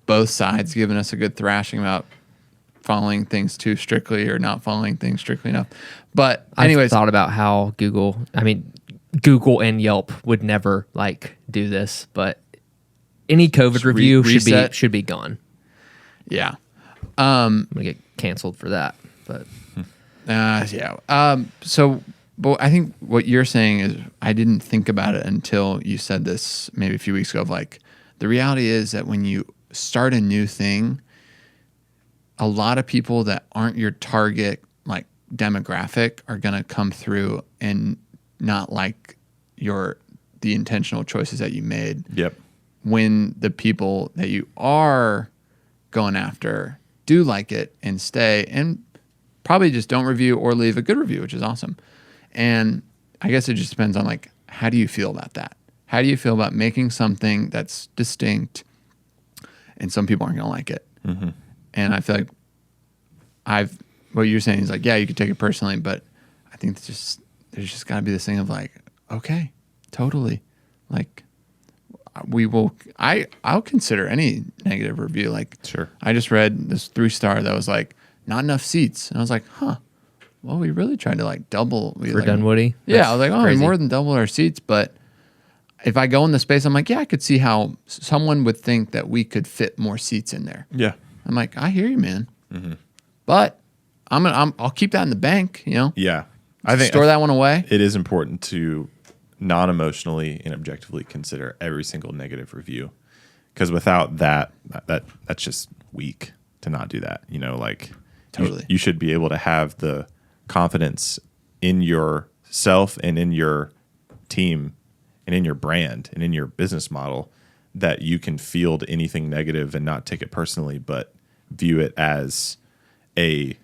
both sides giving us a good thrashing about following things too strictly or not following things strictly enough. But anyways, I've thought about how Google and Yelp would never like do this, but any COVID review should be gone. Yeah. I'm gonna get canceled for that. But yeah. But I think what you're saying is I didn't think about it until you said this maybe a few weeks ago. Of like the reality is that when you start a new thing, a lot of people that aren't your target like demographic are gonna come through and not like the intentional choices that you made. Yep. When the people that you are going after do like it and stay, and probably just don't review or leave a good review, which is awesome. And I guess it just depends on like, how do you feel about that? How do you feel about making something that's distinct and some people aren't going to like it? Mm-hmm. And I feel like what you're saying is like, yeah, you could take it personally, but I think there's just got to be this thing of like, okay, totally. Like I'll consider any negative review. Like, Sure. I just read this 3-star that was like, not enough seats. And I was like, huh, well, we really tried to like double. For Dunwoody? Yeah. I was like, oh, we crazy. more than doubled our seats. But if I go in the space, I'm like, yeah, I could see how someone would think that we could fit more seats in there. Yeah. I'm like, I hear you, man. Mm-hmm. But I'll keep that in the bank, you know? Yeah. I think Store that one away. it is important to non-emotionally and objectively consider every single negative review, because without that's just weak to not do that. You know, like Totally. you should be able to have the confidence in yourself and in your team and in your brand and in your business model that you can field anything negative and not take it personally, but view it as a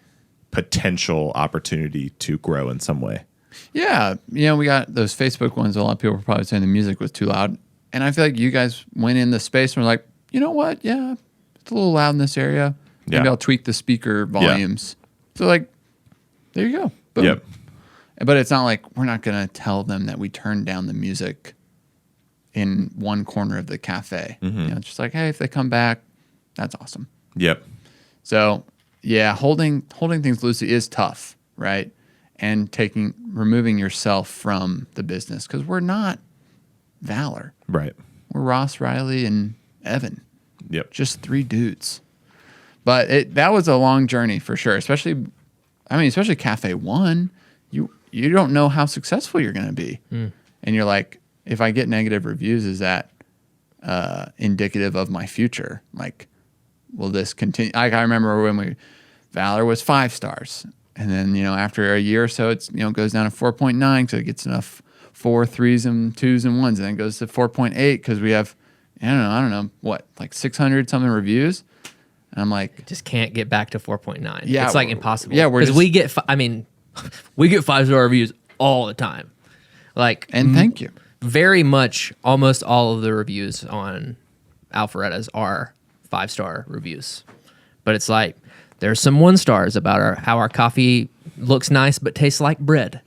potential opportunity to grow in some way. Yeah. You know, we got those Facebook ones. A lot of people were probably saying the music was too loud. And I feel like you guys went in the space and were like, you know what? Yeah, it's a little loud in this area. Maybe Yeah. I'll tweak the speaker volumes. So like, there you go. Boom. Yep. But it's not like we're not going to tell them that we turned down the music in one corner of the cafe. Mm-hmm. You know, it's just like, hey, if they come back, that's awesome. Yep. So yeah, holding things loosely is tough, right? And removing yourself from the business, because we're not Valor. Right. We're Ross, Riley, and Evan. Yep. Just 3 dudes. But that was a long journey for sure. Especially Cafe One. You don't know how successful you're going to be, and you're like, if I get negative reviews, is that indicative of my future? Like, will this continue? Like, I remember when Valor was 5 stars, and then after a year or so, it's goes down to 4.9, so it gets enough 4 3s and 2s and 1s, and then it goes to 4.8 because we have I don't know what, like 600 something reviews. And I'm like, Just can't get back to 4.9. Yeah, It's like impossible. yeah, we're because just- we get we get 5-star reviews all the time. Like, and thank you. very much almost all of the reviews on Alpharettas are 5-star reviews. But it's like there's some 1-stars about how our coffee looks nice but tastes like bread.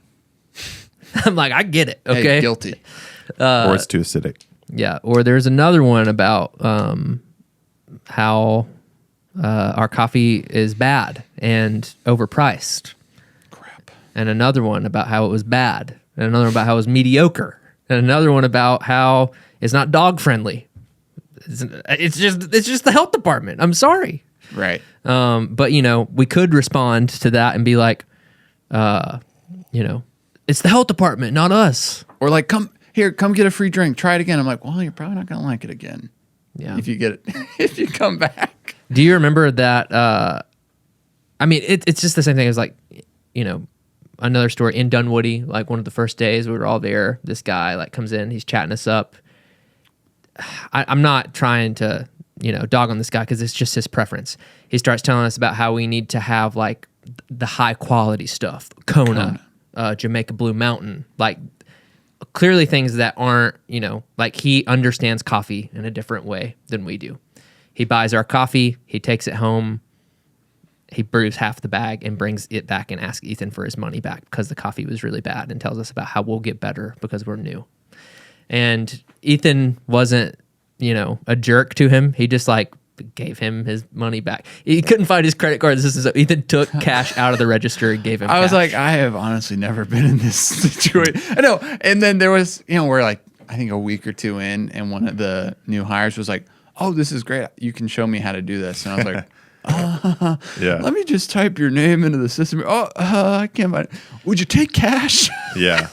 I'm like, I get it. Okay. Hey, guilty. Or it's too acidic. Yeah. Or there's another one about how our coffee is bad and overpriced. Crap. And another one about how it was bad. And another one about how it was mediocre. And another one about how it's not dog friendly. It's just the health department. I'm sorry. Right. But we could respond to that and be like, it's the health department, not us. Or like, come get a free drink. Try it again. I'm like, well, you're probably not going to like it again. Yeah. If you get it, if you come back. Do you remember that? It's just the same thing as like, another story in Dunwoody. Like one of the first days we were all there. This guy like comes in, he's chatting us up. I'm not trying to, dog on this guy because it's just his preference. He starts telling us about how we need to have like the high quality stuff, Kona. Jamaica Blue Mountain, like clearly things that aren't, like he understands coffee in a different way than we do. He buys our coffee, he takes it home, he brews half the bag and brings it back and asks Ethan for his money back because the coffee was really bad and tells us about how we'll get better because we're new. And Ethan wasn't, a jerk to him. He just like gave him his money back. He couldn't find his credit card. Ethan took cash out of the register and gave him I was cash. like, I have honestly never been in this situation. I know. And then there was, we're like, I think a week or 2 in, and one of the new hires was like, oh, this is great. You can show me how to do this. And I was like, Yeah. let me just type your name into the system. Oh, I can't find it. Would you take cash? Yeah.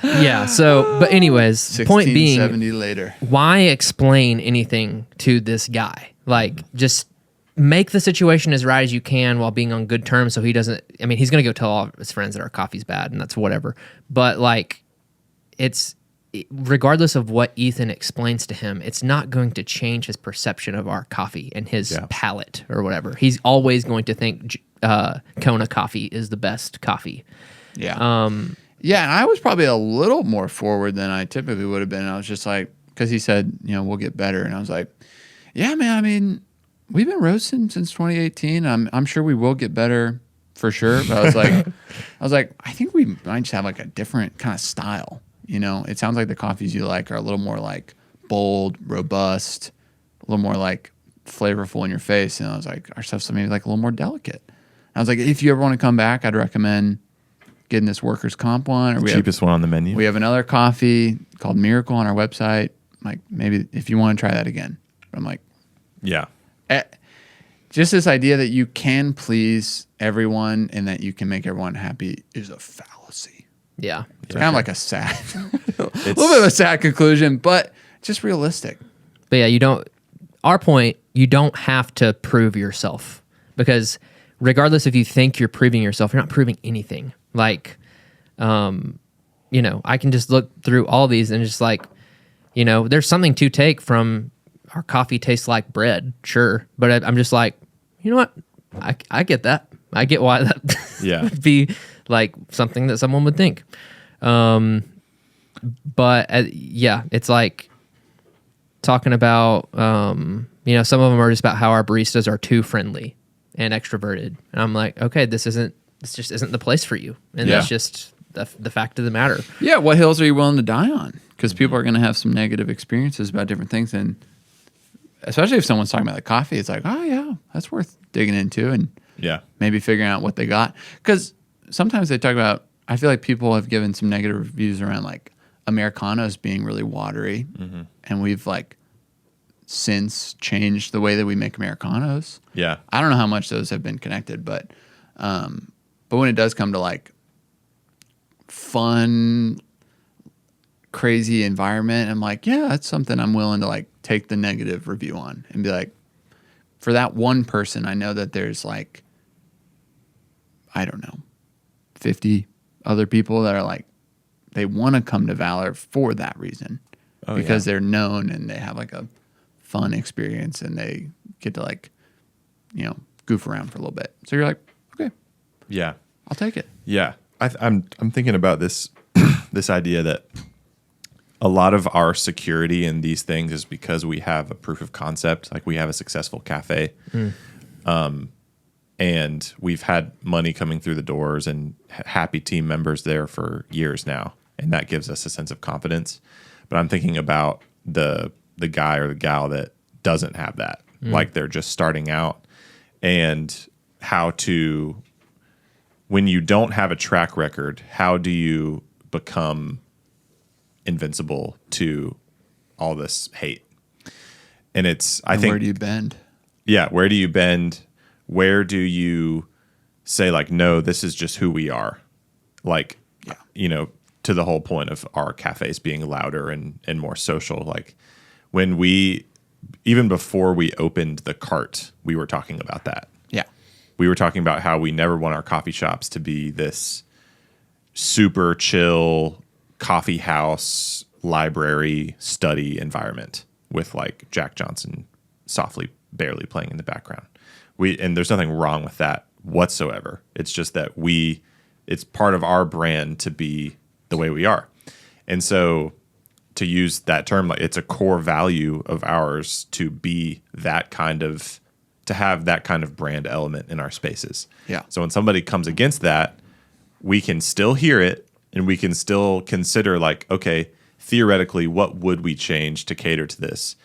Yeah. So, but anyways, point being, 70 later. why explain anything to this guy? Like, just make the situation as right as you can while being on good terms so he doesn't... he's going to go tell all of his friends that our coffee's bad, and that's whatever. But, like, regardless of what Ethan explains to him, it's not going to change his perception of our coffee and his palate or whatever. He's always going to think Kona coffee is the best coffee. Yeah. Yeah, and I was probably a little more forward than I typically would have been. I was just like, because he said, we'll get better. And I was like, yeah, man, I mean, we've been roasting since 2018. I'm sure we will get better for sure. But I was like, I think we might just have like a different kind of style. It sounds like the coffees you like are a little more like bold, robust, a little more like flavorful in your face. And I was like, our stuff's maybe like a little more delicate. And I was like, if you ever want to come back, I'd recommend getting this workers' comp one. Or the cheapest one on the menu. We have another coffee called Miracle on our website. Like, maybe if you want to try that again. But I'm like, yeah. Just this idea that you can please everyone and that you can make everyone happy is a fallacy. Yeah. It's kind of like a sad, a little bit of a sad conclusion, but just realistic. But yeah, our point, you don't have to prove yourself, because regardless if you think you're proving yourself, you're not proving anything. Like, I can just look through all these and just like, there's something to take from our coffee tastes like bread, sure. But I'm just like, you know what? I get that. I get why that would be like something that someone would think. But it's like talking about, some of them are just about how our baristas are too friendly and extroverted. And I'm like, okay, this just isn't the place for you. And that's just the fact of the matter. Yeah. What hills are you willing to die on? Because people are going to have some negative experiences about different things. And especially if someone's talking about the coffee, it's like, oh yeah, that's worth digging into and maybe figuring out what they got. Because sometimes they talk about, I feel like people have given some negative reviews around like Americanos being really watery. Mm-hmm. And we've like since changed the way that we make Americanos. Yeah. I don't know how much those have been connected, but when it does come to like fun, crazy environment, I'm like, yeah, that's something I'm willing to like take the negative review on and be like, for that one person, I know that there's like, I don't know, 50 other people that are like, they want to come to Valor for that reason because they're known and they have like a fun experience and they get to like, goof around for a little bit. So you're like, okay, yeah, I'll take it. Yeah, I'm thinking about this this idea that a lot of our security in these things is because we have a proof of concept, like we have a successful cafe, and we've had money coming through the doors and happy team members there for years now, and that gives us a sense of confidence. But I'm thinking about the guy or the gal that doesn't have that, like they're just starting out, and how to, when you don't have a track record, how do you become invincible to all this hate? And I think, where do you bend? Yeah, where do you bend? Where do you say like, no, this is just who we are? Like, to the whole point of our cafes being louder and more social. Like when even before we opened the cart, we were talking about that. Yeah. We were talking about how we never want our coffee shops to be this super chill coffee house, library, study environment with like Jack Johnson softly, barely playing in the background. And there's nothing wrong with that whatsoever. It's just that it's part of our brand to be the way we are. And so to use that term, like it's a core value of ours to be to have that kind of brand element in our spaces. Yeah. So when somebody comes against that, we can still hear it and we can still consider like, okay, theoretically, what would we change to cater to this?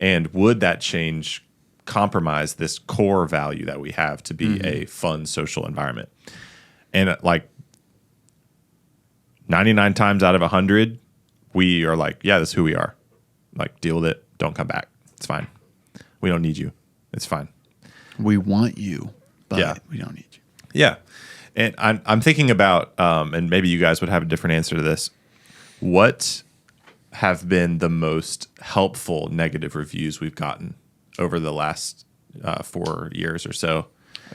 And would that change compromise this core value that we have to be a fun social environment? And like 99 times out of 100, we are like, yeah, this is who we are. Like, deal with it. Don't come back. It's fine. We don't need you. It's fine. We want you, but we don't need you. Yeah. And I'm thinking about, and maybe you guys would have a different answer to this. What have been the most helpful negative reviews we've gotten over the last 4 years or so?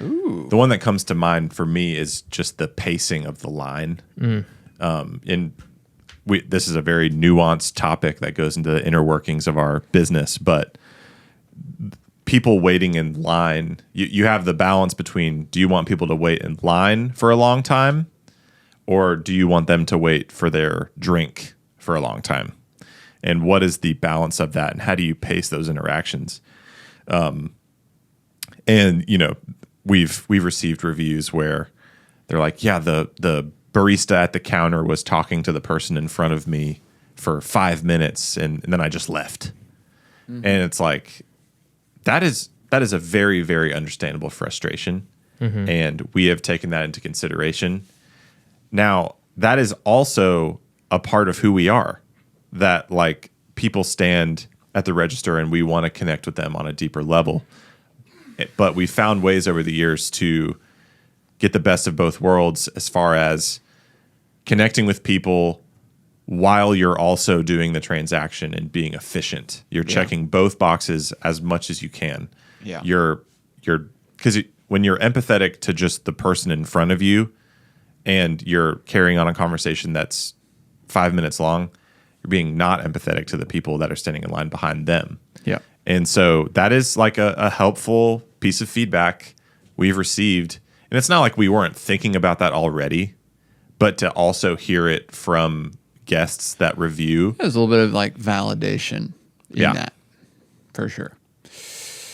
Ooh. The one that comes to mind for me is just the pacing of the line. And this is a very nuanced topic that goes into the inner workings of our business, but people waiting in line, you have the balance between, do you want people to wait in line for a long time, or do you want them to wait for their drink for a long time? And what is the balance of that, and how do you pace those interactions? And we've received reviews where they're like, yeah, the barista at the counter was talking to the person in front of me for 5 minutes, and then I just left. Mm-hmm. And it's like, that is a very, very understandable frustration. Mm-hmm. And we have taken that into consideration. Now, that is also a part of who we are, that like people stand at the register and we want to connect with them on a deeper level. But we found ways over the years to get the best of both worlds as far as connecting with people while you're also doing the transaction and being efficient. You're checking both boxes as much as you can. Yeah. Because when you're empathetic to just the person in front of you and you're carrying on a conversation that's 5 minutes long, you're being not empathetic to the people that are standing in line behind them. Yeah. And so that is like a helpful piece of feedback we've received. And it's not like we weren't thinking about that already, but to also hear it from guests that review. There's a little bit of like validation in that, for sure.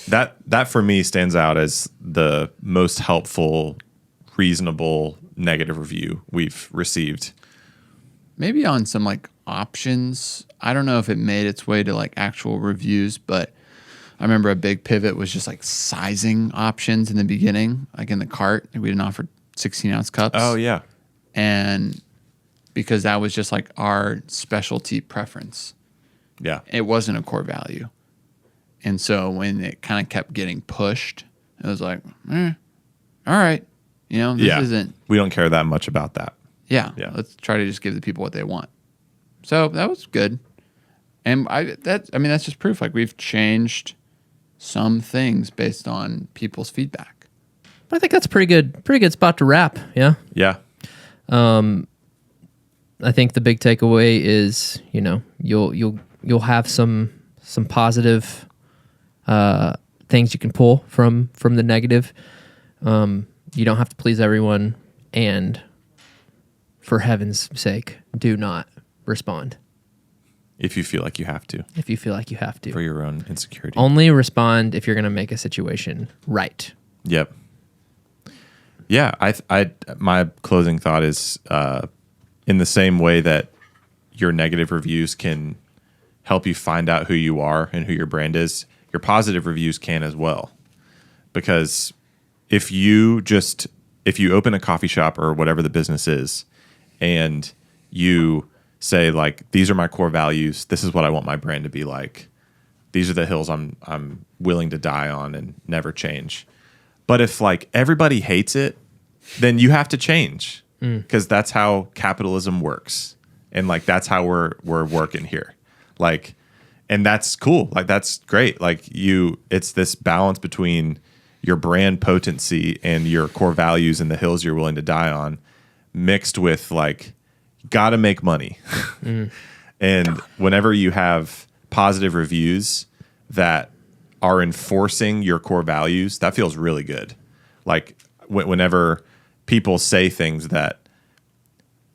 That for me stands out as the most helpful, reasonable negative review we've received. Maybe on some like options. I don't know if it made its way to like actual reviews, but I remember a big pivot was just like sizing options in the beginning, like in the cart. We didn't offer 16-ounce cups. Oh, yeah. And because that was just like our specialty preference. Yeah. It wasn't a core value. And so when it kind of kept getting pushed, it was like, all right. This isn't. We don't care that much about that. Yeah. Let's try to just give the people what they want. So that was good. And that's just proof. Like we've changed some things based on people's feedback. I think that's a pretty good spot to wrap. Yeah. Yeah. I think the big takeaway is, you'll have some positive things you can pull from the negative. You don't have to please everyone, and for heaven's sake, do not respond. If you feel like you have to. For your own insecurity. Only respond if you're going to make a situation right. Yep. Yeah, my closing thought is in the same way that your negative reviews can help you find out who you are and who your brand is, your positive reviews can as well. Because if you open a coffee shop or whatever the business is, and you say like, these are my core values, this is what I want my brand to be like, these are the hills I'm willing to die on and never change. But if like everybody hates it, then you have to change, because that's how capitalism works, and like that's how we're working here. Like, and that's cool. Like that's great. Like it's this balance between your brand potency and your core values and the hills you're willing to die on, mixed with like, gotta make money. And whenever you have positive reviews that are enforcing your core values, that feels really good. Like whenever people say things that,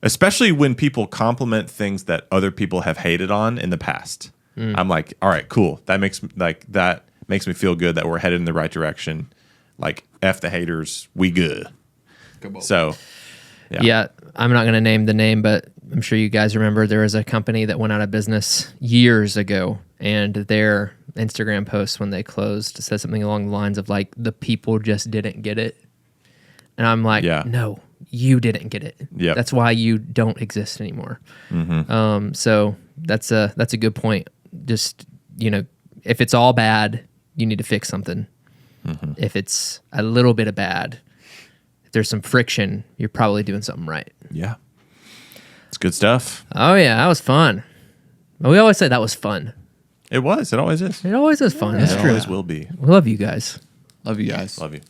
especially when people compliment things that other people have hated on in the past, I'm like, all right, cool. That makes me feel good that we're headed in the right direction. Like, F the haters, we good. So, yeah, I'm not going to name the name, but I'm sure you guys remember there was a company that went out of business years ago, and their Instagram post when they closed said something along the lines of like, the people just didn't get it. And I'm like, no, you didn't get it. Yep. That's why you don't exist anymore. So that's a good point. Just, if it's all bad, you need to fix something. If it's a little bit of bad, if there's some friction, you're probably doing something right. Yeah. It's good stuff. Oh, yeah. That was fun. We always say that was fun. It was. It always is. It always is fun. It always will be. We love you guys. Love you guys. Love you.